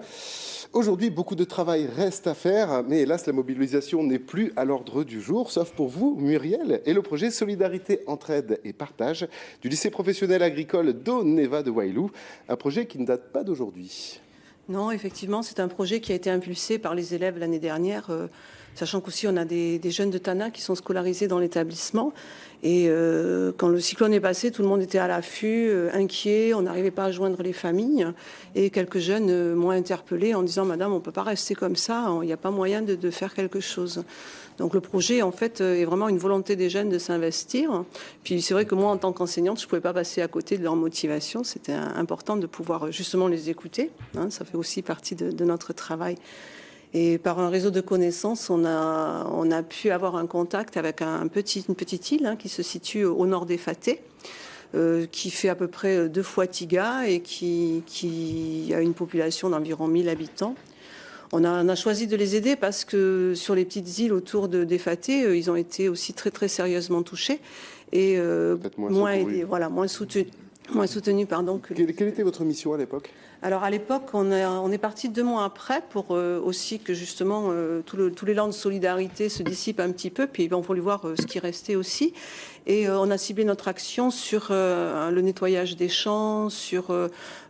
Aujourd'hui, beaucoup de travail reste à faire, mais hélas, la mobilisation n'est plus à l'ordre du jour, sauf pour vous, Muriel, et le projet Solidarité, Entraide et Partage du lycée professionnel agricole d'Oneva de Wailou, un projet qui ne date pas d'aujourd'hui. Non, effectivement, c'est un projet qui a été impulsé par les élèves l'année dernière, sachant qu'aussi on a des jeunes de Tana qui sont scolarisés dans l'établissement. Et quand le cyclone est passé, tout le monde était à l'affût, inquiet, on n'arrivait pas à joindre les familles. Et quelques jeunes m'ont interpellée en disant « Madame, on ne peut pas rester comme ça, il n'y a pas moyen de faire quelque chose ». Donc le projet, en fait, est vraiment une volonté des jeunes de s'investir. Puis c'est vrai que moi, en tant qu'enseignante, je ne pouvais pas passer à côté de leur motivation. C'était important de pouvoir justement les écouter. Hein, ça fait aussi partie de notre travail. Et par un réseau de connaissances, on a pu avoir un contact avec une petite île qui se situe au nord des Fatés, qui fait à peu près 2 fois Tiga et qui a une population d'environ 1000 habitants. On a choisi de les aider parce que sur les petites îles autour des Fatés, ils ont été aussi très très sérieusement touchés et moins soutenus. Quelle était votre mission à l'époque ? Alors à l'époque, on est parti 2 mois après pour aussi que justement tout l'élan de solidarité se dissipe un petit peu, puis on voulait voir ce qui restait aussi. Et on a ciblé notre action sur le nettoyage des champs, sur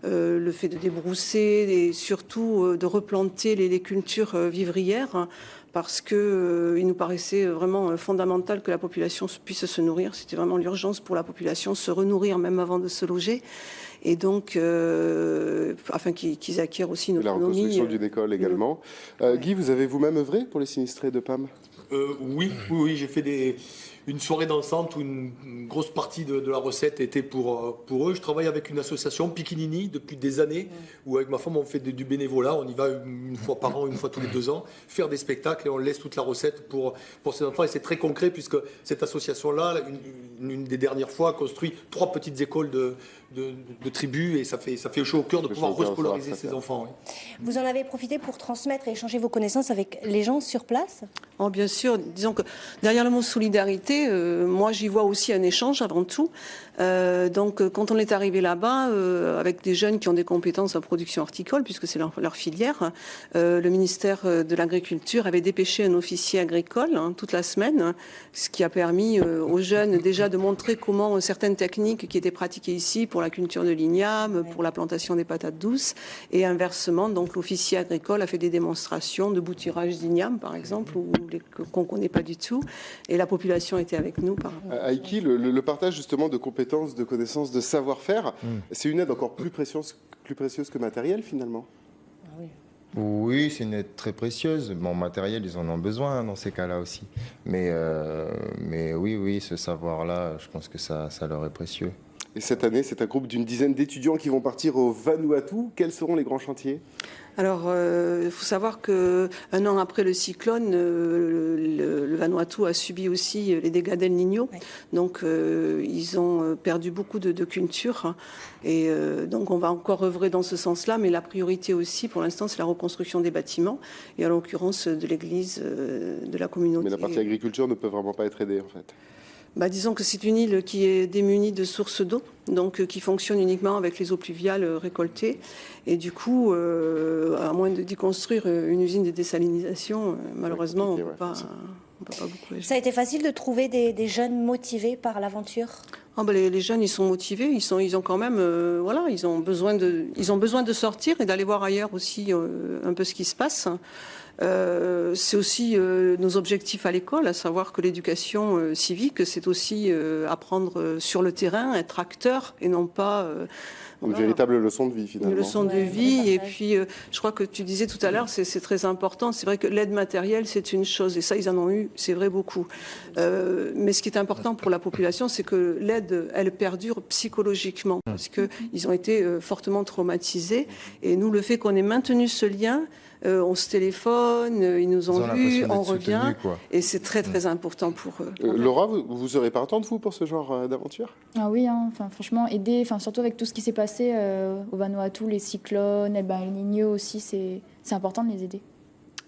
le fait de débrousser et surtout de replanter les cultures vivrières. Parce qu'il nous paraissait vraiment fondamental que la population puisse se nourrir. C'était vraiment l'urgence pour la population, se renourrir même avant de se loger. Et donc, afin qu'ils acquièrent aussi une autonomie. La reconstruction d'une école également. Guy, vous avez vous-même œuvré pour les sinistrés de Pam ? Oui, j'ai fait une soirée dansante où une grosse partie de la recette était pour eux. Je travaille avec une association, Pikinini, depuis des années, où avec ma femme on fait du bénévolat. On y va une fois par an, une fois tous les 2 ans, faire des spectacles et on laisse toute la recette pour ces enfants. Et c'est très concret puisque cette association-là, une des dernières fois, a construit 3 petites écoles de tribus et ça fait chaud au cœur de pouvoir rescolariser ces enfants. Oui. Vous en avez profité pour transmettre et échanger vos connaissances avec les gens sur place ? Oh, bien sûr, disons que derrière le mot solidarité, moi j'y vois aussi un échange avant tout. Donc quand on est arrivé là-bas, avec des jeunes qui ont des compétences en production horticole, puisque c'est leur filière, le ministère de l'Agriculture avait dépêché un officier agricole toute la semaine, ce qui a permis aux jeunes déjà de montrer comment certaines techniques qui étaient pratiquées ici pour la culture de l'igname, pour la plantation des patates douces, et inversement, donc l'officier agricole a fait des démonstrations de bouturage d'igname, par exemple, qu'on ne connaît pas du tout, et la population était avec nous. Aïki, le partage justement de compétences, de connaissances, de savoir-faire, c'est une aide encore plus précieuse que matérielle finalement. Oui, c'est une aide très précieuse. Bon, matériel, ils en ont besoin dans ces cas-là aussi. Mais oui, ce savoir-là, je pense que ça leur est précieux. Et cette année, c'est un groupe d'une dizaine d'étudiants qui vont partir au Vanuatu. Quels seront les grands chantiers ? Alors, il faut savoir qu'un an après le cyclone, le Vanuatu a subi aussi les dégâts d'El Niño. Oui. Donc, ils ont perdu beaucoup de cultures. Et donc, on va encore œuvrer dans ce sens-là. Mais la priorité aussi, pour l'instant, c'est la reconstruction des bâtiments. Et en l'occurrence, de l'église, de la communauté. Mais la partie agriculture ne peut vraiment pas être aidée, en fait. Disons que c'est une île qui est démunie de sources d'eau, donc qui fonctionne uniquement avec les eaux pluviales récoltées. Et du coup, à moins d'y construire une usine de désalinisation, malheureusement, on ne peut pas beaucoup agir. Ça a été facile de trouver des jeunes motivés par l'aventure ? Ah ben les jeunes, ils sont motivés, ils ont quand même, voilà, ils ont besoin de sortir et d'aller voir ailleurs aussi un peu ce qui se passe. C'est aussi nos objectifs à l'école, à savoir que l'éducation civique, c'est aussi apprendre sur le terrain, être acteur et non pas... Une véritable leçon de vie, finalement. Une leçon de vie. Et puis, je crois que tu disais tout à l'heure, c'est très important. C'est vrai que l'aide matérielle, c'est une chose. Et ça, ils en ont eu, c'est vrai, beaucoup. Mais ce qui est important pour la population, c'est que l'aide, elle perdure psychologiquement. Parce qu'ils ont été fortement traumatisés. Et nous, le fait qu'on ait maintenu ce lien... on se téléphone, ils nous ont vus, on revient, et c'est très très important pour eux. Laura, vous serez partante vous pour ce genre d'aventure? Ah oui, hein, franchement, aider, surtout avec tout ce qui s'est passé au Vanuatu, les cyclones, El Niño aussi, c'est important de les aider.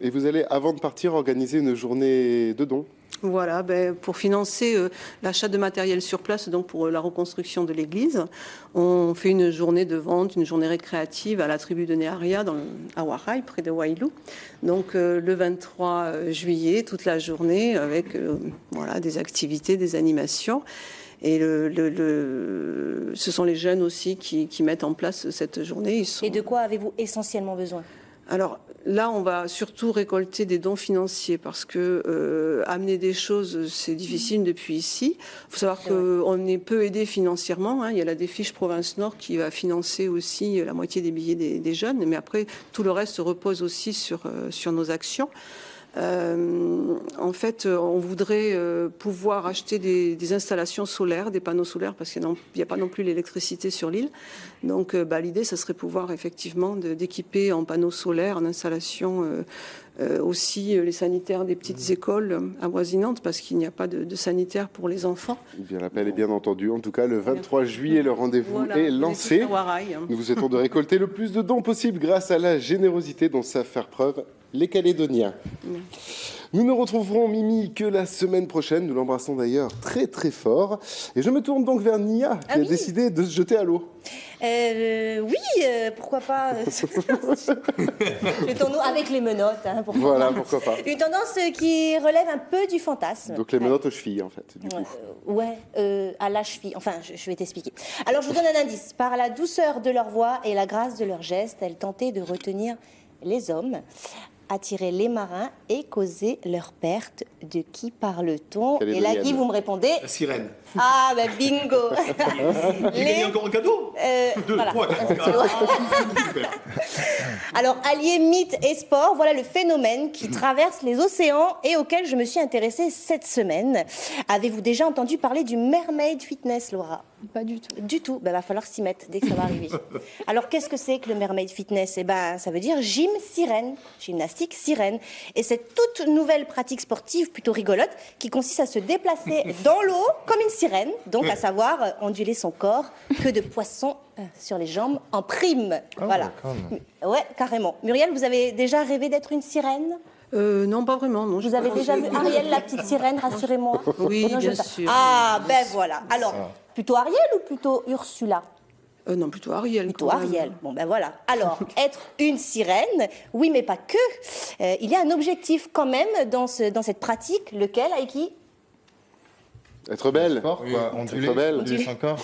Et vous allez, avant de partir, organiser une journée de dons? Voilà, pour financer l'achat de matériel sur place, donc pour la reconstruction de l'église, on fait une journée de vente, une journée récréative à la tribu de Nearia, à Warai, près de Wailu. Donc le 23 juillet, toute la journée, avec voilà, des activités, des animations. Et ce sont les jeunes aussi qui mettent en place cette journée. Et de quoi avez-vous essentiellement besoin? Alors là, on va surtout récolter des dons financiers parce que amener des choses, c'est difficile depuis ici. Il faut savoir qu'on est peu aidé financièrement. Hein. Il y a la Défiche Province Nord qui va financer aussi la moitié des billets des jeunes. Mais après, tout le reste se repose aussi sur nos actions. En fait, on voudrait pouvoir acheter des installations solaires, des panneaux solaires, parce qu'il n'y a pas non plus l'électricité sur l'île. Donc, l'idée, ça serait pouvoir effectivement d'équiper en panneaux solaires, en installation aussi les sanitaires des petites écoles avoisinantes, parce qu'il n'y a pas de sanitaire pour les enfants. Bien, l'appel est bien entendu. En tout cas, le 23 juillet, le rendez-vous est lancé. Nous vous souhaitons de récolter le plus de dons possible grâce à la générosité dont savent faire preuve les Calédoniens. Nous ne retrouverons Mimi que la semaine prochaine. Nous l'embrassons d'ailleurs très très fort. Et je me tourne donc vers Nia, qui a décidé de se jeter à l'eau. Oui, pourquoi pas. Jetons-nous avec les menottes. Hein, voilà, pourquoi pas. Une tendance qui relève un peu du fantasme. Donc les menottes aux chevilles, en fait, du coup. Ouais, à la cheville. Enfin, je vais t'expliquer. Alors, je vous donne un indice. Par la douceur de leur voix et la grâce de leurs gestes, elles tentaient de retenir les hommes, attirer les marins et causer leur perte. De qui parle-t-on? Et là, Guy, vous me répondez? La sirène. Ah, bah bingo. J'ai gagné encore un cadeau. Deux, voilà. trois. Alors, allier mythe et sport, voilà le phénomène qui traverse les océans et auquel je me suis intéressée cette semaine. Avez-vous déjà entendu parler du Mermaid Fitness, Laura? Pas du tout. Du tout. Ben, va falloir s'y mettre dès que ça va arriver. Alors, qu'est-ce que c'est que le Mermaid Fitness? Eh ben, ça veut dire gym sirène, gymnastique sirène. Et c'est toute nouvelle pratique sportive plutôt rigolote qui consiste à se déplacer dans l'eau comme une sirène, donc à savoir onduler son corps, queue de poisson sur les jambes en prime. Voilà. Ouais, carrément. Muriel, vous avez déjà rêvé d'être une sirène? Non, pas vraiment. Non, vous avez déjà vu Ariel, la petite sirène, rassurez-moi? Oui, bien sûr. Ah, ben voilà. Alors, plutôt Ariel ou plutôt Ursula? Non, plutôt Ariel. Plutôt Ariel. Bon, ben voilà. Alors, être une sirène, oui, mais pas que. Il y a un objectif quand même dans cette pratique. Lequel, Aiki? Être belle. Sport, quoi. Onduler, être belle. onduler son corps.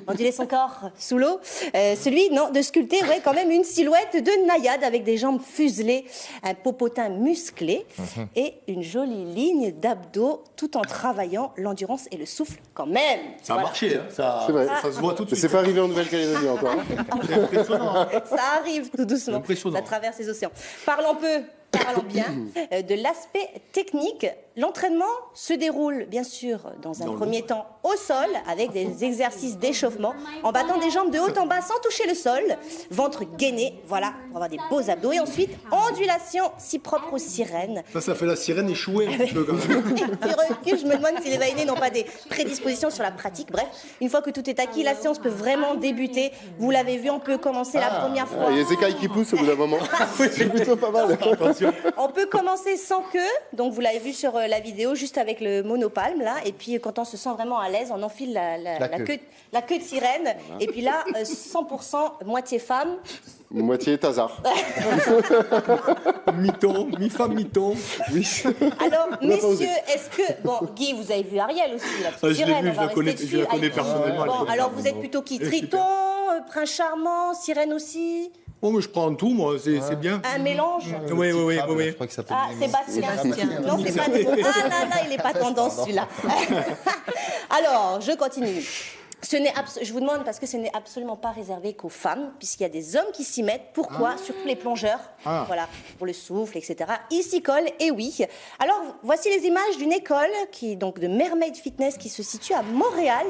Onduler son corps sous l'eau. Celui, non, de sculpter, ouais, quand même une silhouette de naïade avec des jambes fuselées, un popotin musclé et une jolie ligne d'abdos tout en travaillant l'endurance et le souffle quand même. Ça a marché, hein. Ça se voit tout de suite. C'est pas arrivé en Nouvelle-Calédonie encore. C'est impressionnant. Hein. Ça arrive tout doucement. Ça traverse les océans. Parlons bien de l'aspect technique. L'entraînement se déroule bien sûr dans un premier temps au sol avec des exercices d'échauffement en battant des jambes de haut en bas sans toucher le sol, ventre gainé, voilà, pour avoir des beaux abdos. Et ensuite, ondulation si propre aux sirènes. Ça fait la sirène échouée un petit peu quand même. Je me demande si les vainés n'ont pas des prédispositions sur la pratique. Bref, une fois que tout est acquis, la séance peut vraiment débuter. Vous l'avez vu, on peut commencer la première fois. Il y a les écailles qui poussent au bout d'un moment. C'est plutôt pas mal. On peut commencer sans queue, donc vous l'avez vu sur la vidéo, juste avec le monopalme là, et puis quand on se sent vraiment à l'aise, on enfile la queue de sirène, et puis là, 100% moitié femme. Moitié Tazar. Mi-ton, mi-femme, mi-ton. Oui. Alors, messieurs, est-ce que... Bon, Guy, vous avez vu Ariel aussi, la petite sirène, on va rester dessus. Je la connais personnellement. Bon, alors vous êtes plutôt qui? Triton, Prince Charmant, sirène aussi? Bon, mais je prends tout, moi, c'est bien. Un mélange? Oui. Je crois que ça Ah, Sébastien. Non, c'est pas... Ah, là, il n'est pas tendance, celui-là. Alors, je continue. Je vous demande parce que ce n'est absolument pas réservé qu'aux femmes, puisqu'il y a des hommes qui s'y mettent. Pourquoi? Surtout les plongeurs, voilà, pour le souffle, etc. Ils s'y collent, et oui. Alors, voici les images d'une école donc de Mermaid Fitness qui se situe à Montréal.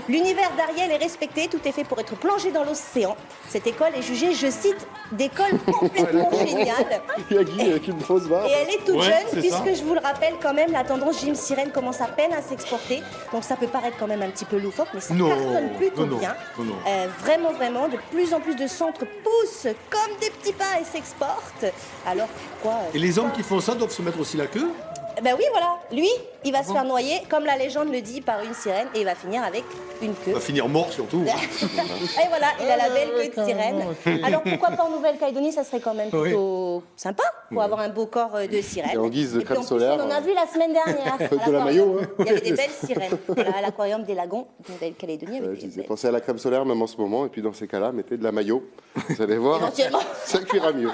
L'univers d'Ariel est respecté, tout est fait pour être plongé dans l'océan. Cette école est jugée, je cite, d'école complètement géniale. Il y a Guy avec une fausse barbe. Et elle est toute jeune, puisque je vous le rappelle quand même, la tendance gym sirène commence à peine à s'exporter. Donc ça peut paraître quand même un petit peu loufoque, mais ça cartonne plutôt bien. Vraiment, de plus en plus de centres poussent comme des petits pas et s'exportent. Alors pourquoi Et les hommes qui font ça doivent se mettre aussi la queue? Ben oui, voilà. Lui, il va se faire noyer, comme la légende le dit, par une sirène, et il va finir avec une queue. Il va finir mort surtout. Et voilà, il a la belle queue de sirène. Alors pourquoi pas en Nouvelle-Calédonie, ça serait quand même plutôt sympa pour avoir un beau corps de sirène. Et en guise de crème plus, solaire. on en a vu la semaine dernière. De la maillot, hein. Il y avait des belles sirènes. Voilà, à l'aquarium des Lagons de Nouvelle-Calédonie. J'ai pensé à la crème solaire même en ce moment, et puis dans ces cas-là, mettez de la maillot. Vous allez voir, ça cuira mieux.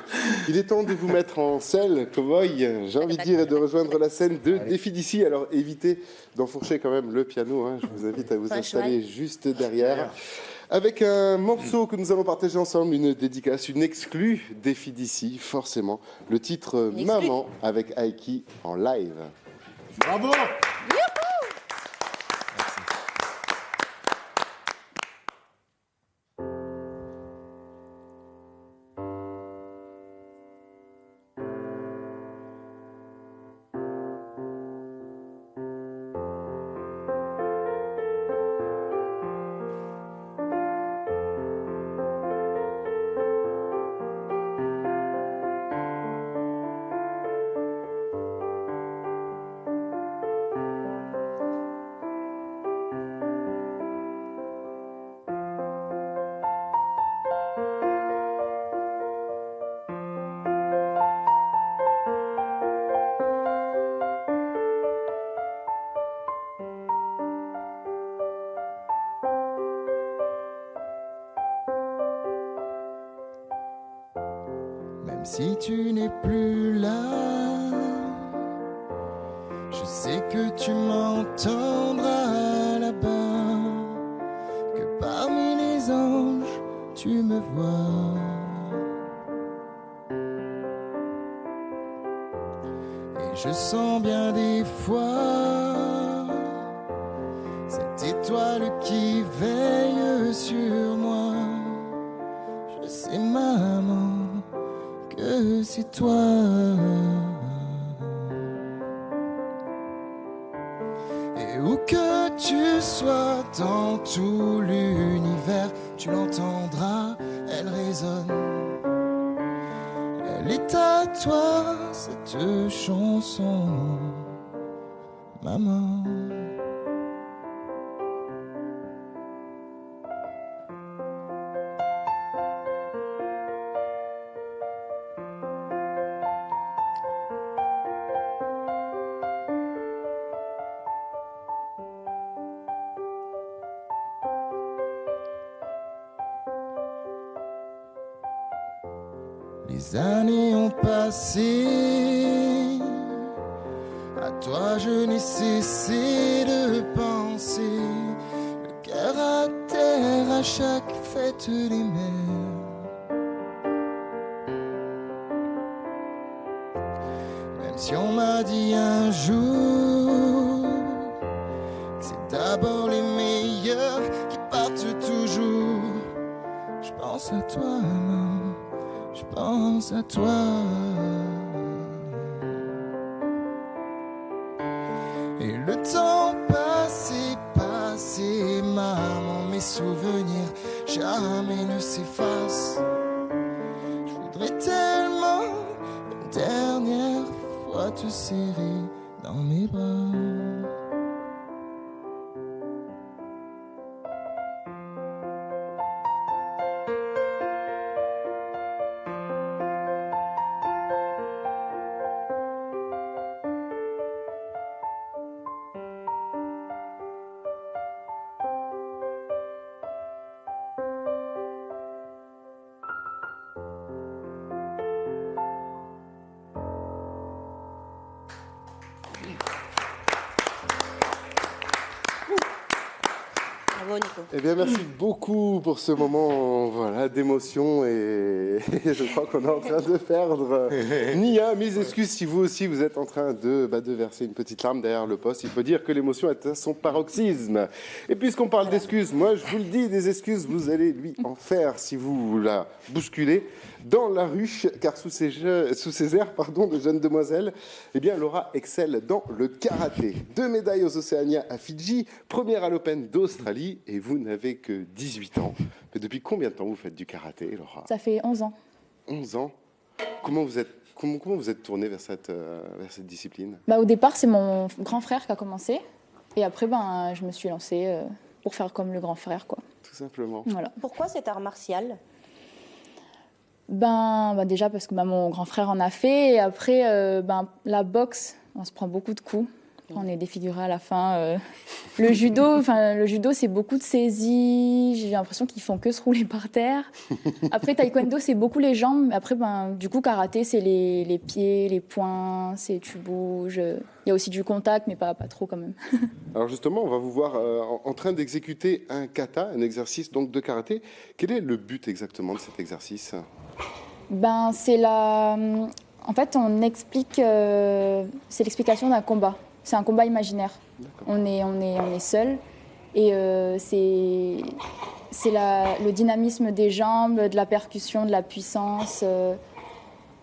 Il est temps de vous mettre en selle, cow-boy, j'ai envie de dire, et de rejoindre la scène de Défi d'ici. Alors évitez d'enfourcher quand même le piano, hein. Je vous invite à vous installer juste derrière. Avec un morceau que nous allons partager ensemble, une dédicace, une exclue Défi d'ici, forcément. Le titre Maman avec Aiki en live. Bravo! Si tu n'es plus là, je sais que tu m'entendras là-bas, que parmi les anges tu me vois. Et je sens bien des fois cette étoile qui veille sur moi. Je sais, maman, que c'est toi. Et où que tu sois dans tout l'univers, tu l'entendras, elle résonne. Elle est à toi, cette chanson, maman. Les années ont passé, à toi je n'ai cessé de penser, le cœur à terre à chaque fête des mers. Même si on m'a dit un jour que c'est d'abord les meilleurs qui partent toujours, je pense à toi, maman. Je pense à toi. Et le temps passé, maman, mes souvenirs jamais ne s'effacent. Je voudrais tellement une dernière te serrer dans mes bras. Bravo, Nico. Eh bien, merci beaucoup pour ce moment voilà, d'émotion et je crois qu'on est en train de perdre Nia. Mes excuses si vous aussi vous êtes en train de verser une petite larme derrière le poste. Il faut dire que l'émotion est à son paroxysme. Et puisqu'on parle d'excuses, moi je vous le dis, des excuses, vous allez lui en faire si vous la bousculez dans la rue, car sous ces airs de jeune demoiselle, eh bien, Laura excelle dans le karaté. 2 médailles aux Océania à Fidji, première à l'Open d'Australie, et vous n'avez que 18 ans. Mais depuis combien de temps vous faites du karaté, Laura? Ça fait 11 ans. 11 ans. Comment vous êtes tournée vers cette discipline? Au départ, c'est mon grand frère qui a commencé. Et après, je me suis lancée pour faire comme le grand frère, quoi. Tout simplement. Voilà. Pourquoi cet art martial? Déjà parce que mon grand frère en a fait. Et après, la boxe, on se prend beaucoup de coups. Après, on est défiguré à la fin. Le judo, c'est beaucoup de saisies. J'ai l'impression qu'ils font que se rouler par terre. Après, taekwondo, c'est beaucoup les jambes. Après, du coup, karaté, c'est les pieds, les poings, c'est tu bouges. Il y a aussi du contact, mais pas trop quand même. Alors justement, on va vous voir en train d'exécuter un kata, un exercice donc de karaté. Quel est le but exactement de cet exercice? En fait, on explique. C'est l'explication d'un combat. C'est un combat imaginaire. On est seul et c'est le dynamisme des jambes, de la percussion, de la puissance.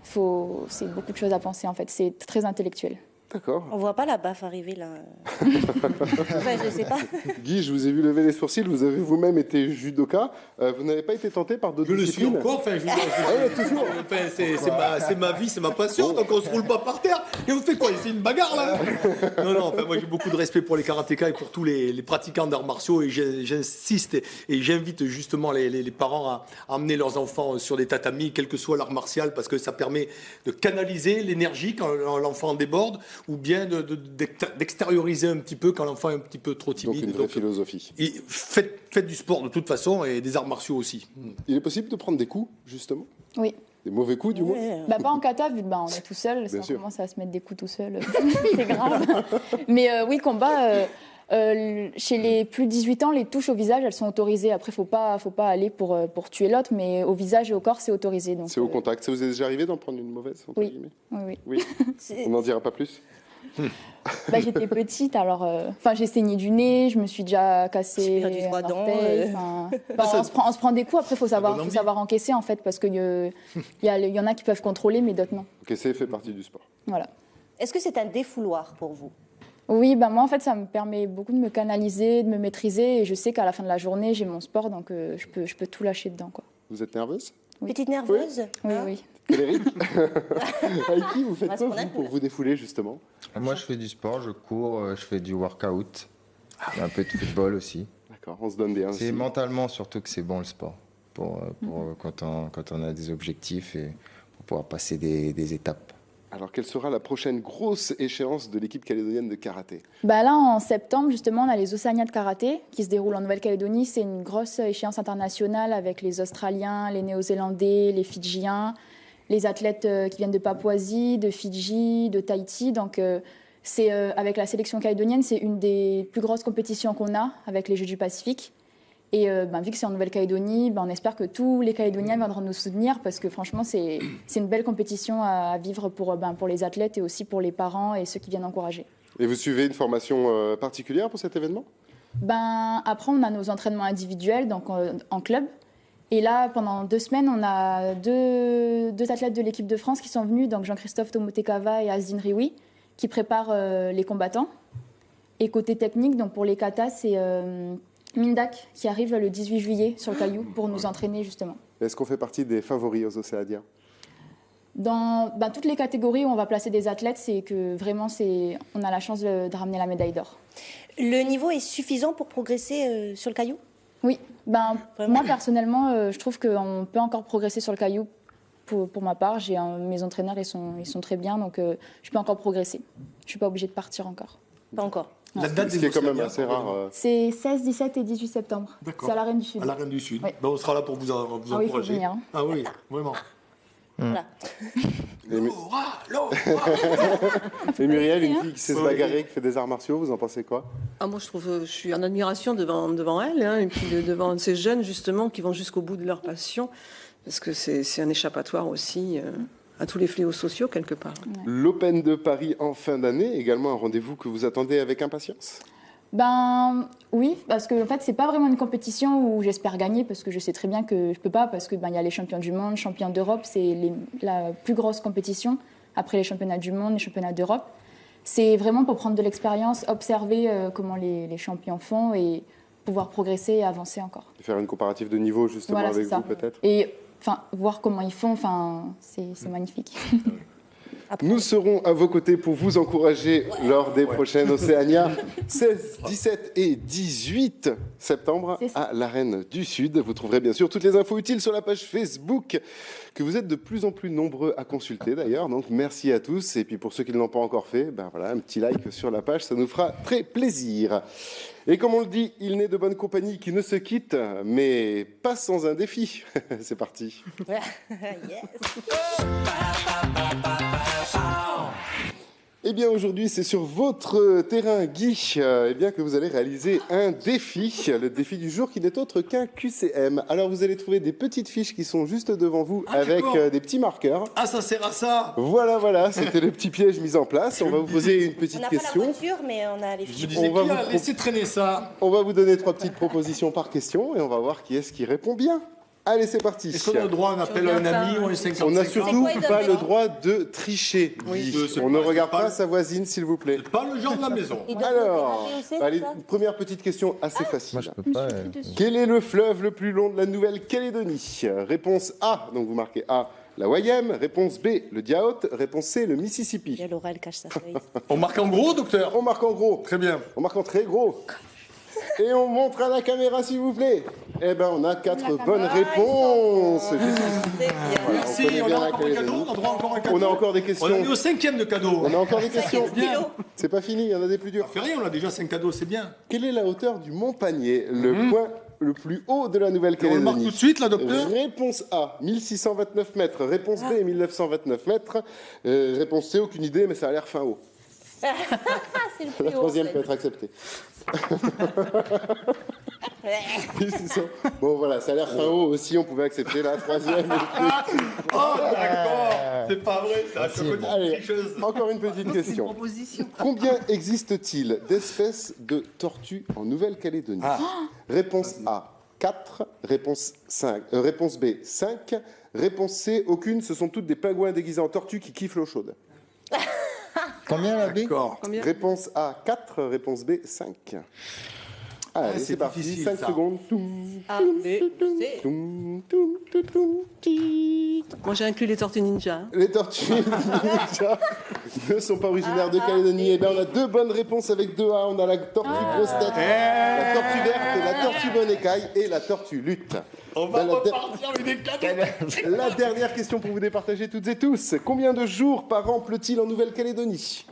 C'est beaucoup de choses à penser en fait. C'est très intellectuel. D'accord. On voit pas la baffe arriver là. Enfin, je sais pas. Guy, je vous ai vu lever les sourcils. Vous avez vous-même été judoka. Vous n'avez pas été tenté par d'autres disciplines? Je le suis encore. Toujours. C'est ma vie, c'est ma passion. Donc on se roule pas par terre. Et on fait quoi? C'est une bagarre là? Non. Moi j'ai beaucoup de respect pour les karatékas et pour tous les pratiquants d'arts martiaux. Et j'insiste et j'invite justement les parents à emmener leurs enfants sur des tatamis, quel que soit l'art martial, parce que ça permet de canaliser l'énergie quand l'enfant déborde, ou bien d'extérioriser un petit peu quand l'enfant est un petit peu trop timide. Donc une vraie philosophie. Faites du sport de toute façon et des arts martiaux aussi. Il est possible de prendre des coups, justement? Oui. Des mauvais coups, du moins? Pas en kata, vu qu'on est tout seul. Si on commence à se mettre des coups tout seul, c'est grave. Mais oui, combat... chez les plus de 18 ans, les touches au visage, elles sont autorisées. Après, faut pas aller pour tuer l'autre, mais au visage et au corps, c'est autorisé. C'est au contact. Ça vous est déjà arrivé d'en prendre une mauvaise, entre guillemets? Oui. On n'en dira pas plus? J'étais petite, alors j'ai saigné du nez, je me suis déjà cassé un orteil. On se prend des coups, après faut savoir encaisser en fait, parce qu'il y en a qui peuvent contrôler, mais d'autres non. Encaisser fait partie du sport. Voilà. Est-ce que c'est un défouloir pour vous? Oui, moi en fait ça me permet beaucoup de me canaliser, de me maîtriser, et je sais qu'à la fin de la journée j'ai mon sport, donc je peux tout lâcher dedans, quoi. Vous êtes nerveuse? Petite nerveuse? Oui. Frédéric, avec qui vous faites quoi pour vous défouler justement? Moi je fais du sport, je cours, je fais du workout, un peu de football aussi. D'accord, on se donne bien. C'est mentalement surtout que c'est bon le sport, pour quand on a des objectifs et pour pouvoir passer des étapes. Alors, quelle sera la prochaine grosse échéance de l'équipe calédonienne de karaté? Là, en septembre, justement, on a les Océania de karaté qui se déroulent en Nouvelle-Calédonie. C'est une grosse échéance internationale avec les Australiens, les Néo-Zélandais, les Fidjiens, les athlètes qui viennent de Papouasie, de Fidji, de Tahiti. Donc, avec la sélection calédonienne, c'est une des plus grosses compétitions qu'on a avec les Jeux du Pacifique. Et vu que c'est en Nouvelle-Calédonie, on espère que tous les Calédoniens viendront nous soutenir parce que franchement, c'est une belle compétition à vivre pour les athlètes et aussi pour les parents et ceux qui viennent encourager. Et vous suivez une formation particulière pour cet événement? Après, on a nos entraînements individuels donc en club. Et là, pendant 2 semaines, on a deux athlètes de l'équipe de France qui sont venus, donc Jean-Christophe Tomotekava et Azdine Rioui, qui préparent les combattants. Et côté technique, donc pour les katas, c'est... Mindak qui arrive le 18 juillet sur le Caillou pour nous entraîner justement. Est-ce qu'on fait partie des favoris aux Océania? Dans toutes les catégories où on va placer des athlètes, c'est que vraiment, on a la chance de ramener la médaille d'or. Le niveau est suffisant pour progresser sur le caillou? Oui. Moi, personnellement, je trouve qu'on peut encore progresser sur le caillou. Pour ma part, mes entraîneurs, ils sont très bien, donc je peux encore progresser. Je ne suis pas obligée de partir encore. Pas encore. La date Ce qui est quand même assez rare. C'est 16, 17 et 18 septembre. D'accord. C'est à la Reine du Sud. À la Reine du Sud. Oui. Ben, on sera là pour vous Ah oui, il faut encourager. venir, hein. Ah oui, vraiment. Voilà. Et Muriel, une fille qui sait se bagarrer, qui fait des arts martiaux, vous en pensez quoi? Moi, je suis en admiration devant elle, hein, et puis devant ces jeunes, justement, qui vont jusqu'au bout de leur passion, parce que c'est un échappatoire aussi à tous les fléaux sociaux, quelque part. L'Open de Paris en fin d'année, également un rendez-vous que vous attendez avec impatience? Oui, parce que en fait, c'est pas vraiment une compétition où j'espère gagner, parce que je sais très bien que je peux pas, parce que y a les champions du monde, champions d'Europe, c'est la plus grosse compétition après les championnats du monde, les championnats d'Europe. C'est vraiment pour prendre de l'expérience, observer comment les champions font et pouvoir progresser et avancer encore. Faire une comparative de niveau justement Voilà, avec c'est ça. vous peut-être. Et voir comment ils font, c'est magnifique. Nous serons à vos côtés pour vous encourager lors des prochaines Océania 16, 17 et 18 septembre à l'Arène du Sud. Vous trouverez bien sûr toutes les infos utiles sur la page Facebook que vous êtes de plus en plus nombreux à consulter d'ailleurs. Donc merci à tous. Et puis pour ceux qui ne l'ont pas encore fait, voilà, un petit like sur la page, ça nous fera très plaisir. Et comme on le dit, il n'est de bonne compagnie qui ne se quitte, mais pas sans un défi. C'est parti. Eh bien aujourd'hui, c'est sur votre terrain, Guy, que vous allez réaliser un défi. Le défi du jour qui n'est autre qu'un QCM. Alors vous allez trouver des petites fiches qui sont juste devant vous avec des petits marqueurs. Ah, ça sert à ça. Voilà, c'était le petit piège mis en place. On va vous poser une petite question. On n'a pas la voiture, mais on a les fiches. Je disais, qui a laissé traîner ça? On va vous donner 3 petites propositions par question et on va voir qui est-ce qui répond bien. Allez, c'est parti. Est-ce qu'on a le droit, on appelle un ami ou un 55? On n'a surtout pas le droit de tricher. Oui. On ne regarde pas sa voisine, s'il vous plaît. C'est pas le genre de la maison. Alors, allez, première petite question assez facile. Moi, je peux pas. Quel est le fleuve le plus long de la Nouvelle-Calédonie? Réponse A, donc vous marquez A, la Wayem. Réponse B, le Diaout. Réponse C, le Mississippi. Et Laura, elle cache sa feuille. On marque en gros, docteur? On marque en gros. Très bien. On marque en très gros. Et on montre à la caméra, s'il vous plaît. Eh ben, on a 4 bonnes réponses. Merci. On a encore un cadeau. On a encore des questions. On est au 5e de cadeau. On a encore des questions. C'est pas fini, il y en a des plus durs. Ça fait rien, on a déjà 5 cadeaux, c'est bien. Quelle est la hauteur du Mont Panier, le point le plus haut de la Nouvelle-Calédonie? On le marque tout de suite, là, docteur. Réponse A, 1629 mètres. Réponse B, 1929 mètres. Réponse C, aucune idée, mais ça a l'air fin haut. C'est le plus La haut, 3e peut être acceptée. Bon voilà, ça a l'air fin haut aussi, on pouvait accepter la 3e. Oh d'accord, c'est pas vrai, ça. Allez, encore une petite question. Combien existe-t-il d'espèces de tortues en Nouvelle-Calédonie? Réponse A, 4. Réponse B, 5. Réponse C, aucune. Ce sont toutes des pingouins déguisés en tortues qui kiffent l'eau chaude. Combien la B? Réponse A, 4. Réponse B, 5. Allez, c'est parti, 5 secondes. A, B, C. Moi, j'ai inclus les tortues ninja. Les tortues ninja ne sont pas originaires de Calédonie. Et bien, on a 2 bonnes réponses avec 2 A. On a la tortue grosse tête, la tortue verte, la tortue bonne écaille et la tortue lutte. On va repartir avec des cadeaux. La dernière question pour vous départager toutes et tous. Combien de jours par an pleut-il en Nouvelle-Calédonie?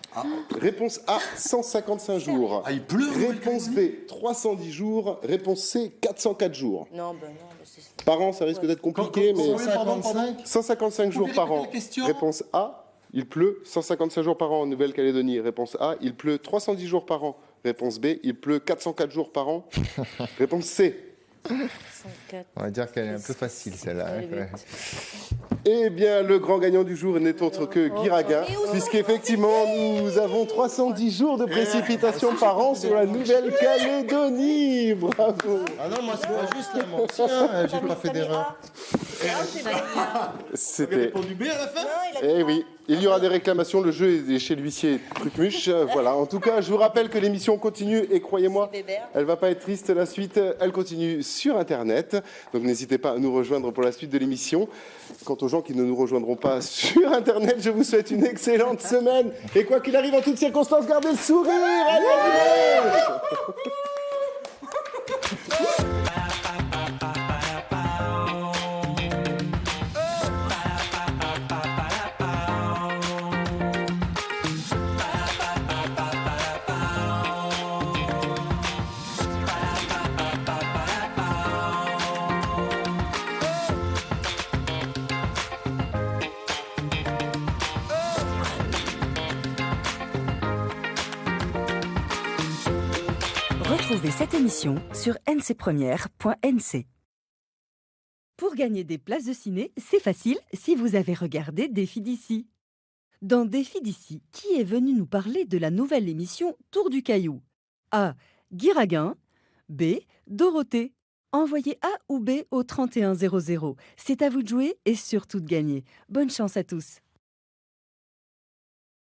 Réponse A, 155 jours. Ah, il pleut. Réponse B, 310 jours. Réponse C, 404 jours. Non. Par an, ça risque d'être compliqué, mais 155 155 jours par an. Réponse A, il pleut 155 jours par an en Nouvelle-Calédonie. Réponse A, il pleut 310 jours par an. Réponse B, il pleut 404 jours par an. Réponse C. On va dire qu'elle est un peu facile celle-là. Eh bien, le grand gagnant du jour n'est autre que Guy Raguin, puisqu'effectivement, nous avons 310 jours de précipitations par an sur la Nouvelle-Calédonie. Bravo. Ah non, moi c'est pas juste là, moi aussi, hein, j'ai pas fait d'erreur. C'était. répondu B à la fin? Eh oui, il y aura des réclamations, le jeu est chez l'huissier Trucmuche. Voilà, en tout cas, je vous rappelle que l'émission continue et croyez-moi, elle va pas être triste la suite, elle continue sur Internet. Donc n'hésitez pas à nous rejoindre pour la suite de l'émission. Quant aux gens qui ne nous rejoindront pas sur Internet, je vous souhaite une excellente semaine. Et quoi qu'il arrive en toutes circonstances, gardez le sourire. Allez, à dimanche. Retrouvez cette émission sur ncpremière.nc. Pour gagner des places de ciné, c'est facile si vous avez regardé Défi d'ici. Dans Défi d'ici, qui est venu nous parler de la nouvelle émission Tour du Caillou? A. Guy Raguin. B. Dorothée. Envoyez A ou B au 3100. C'est à vous de jouer et surtout de gagner. Bonne chance à tous.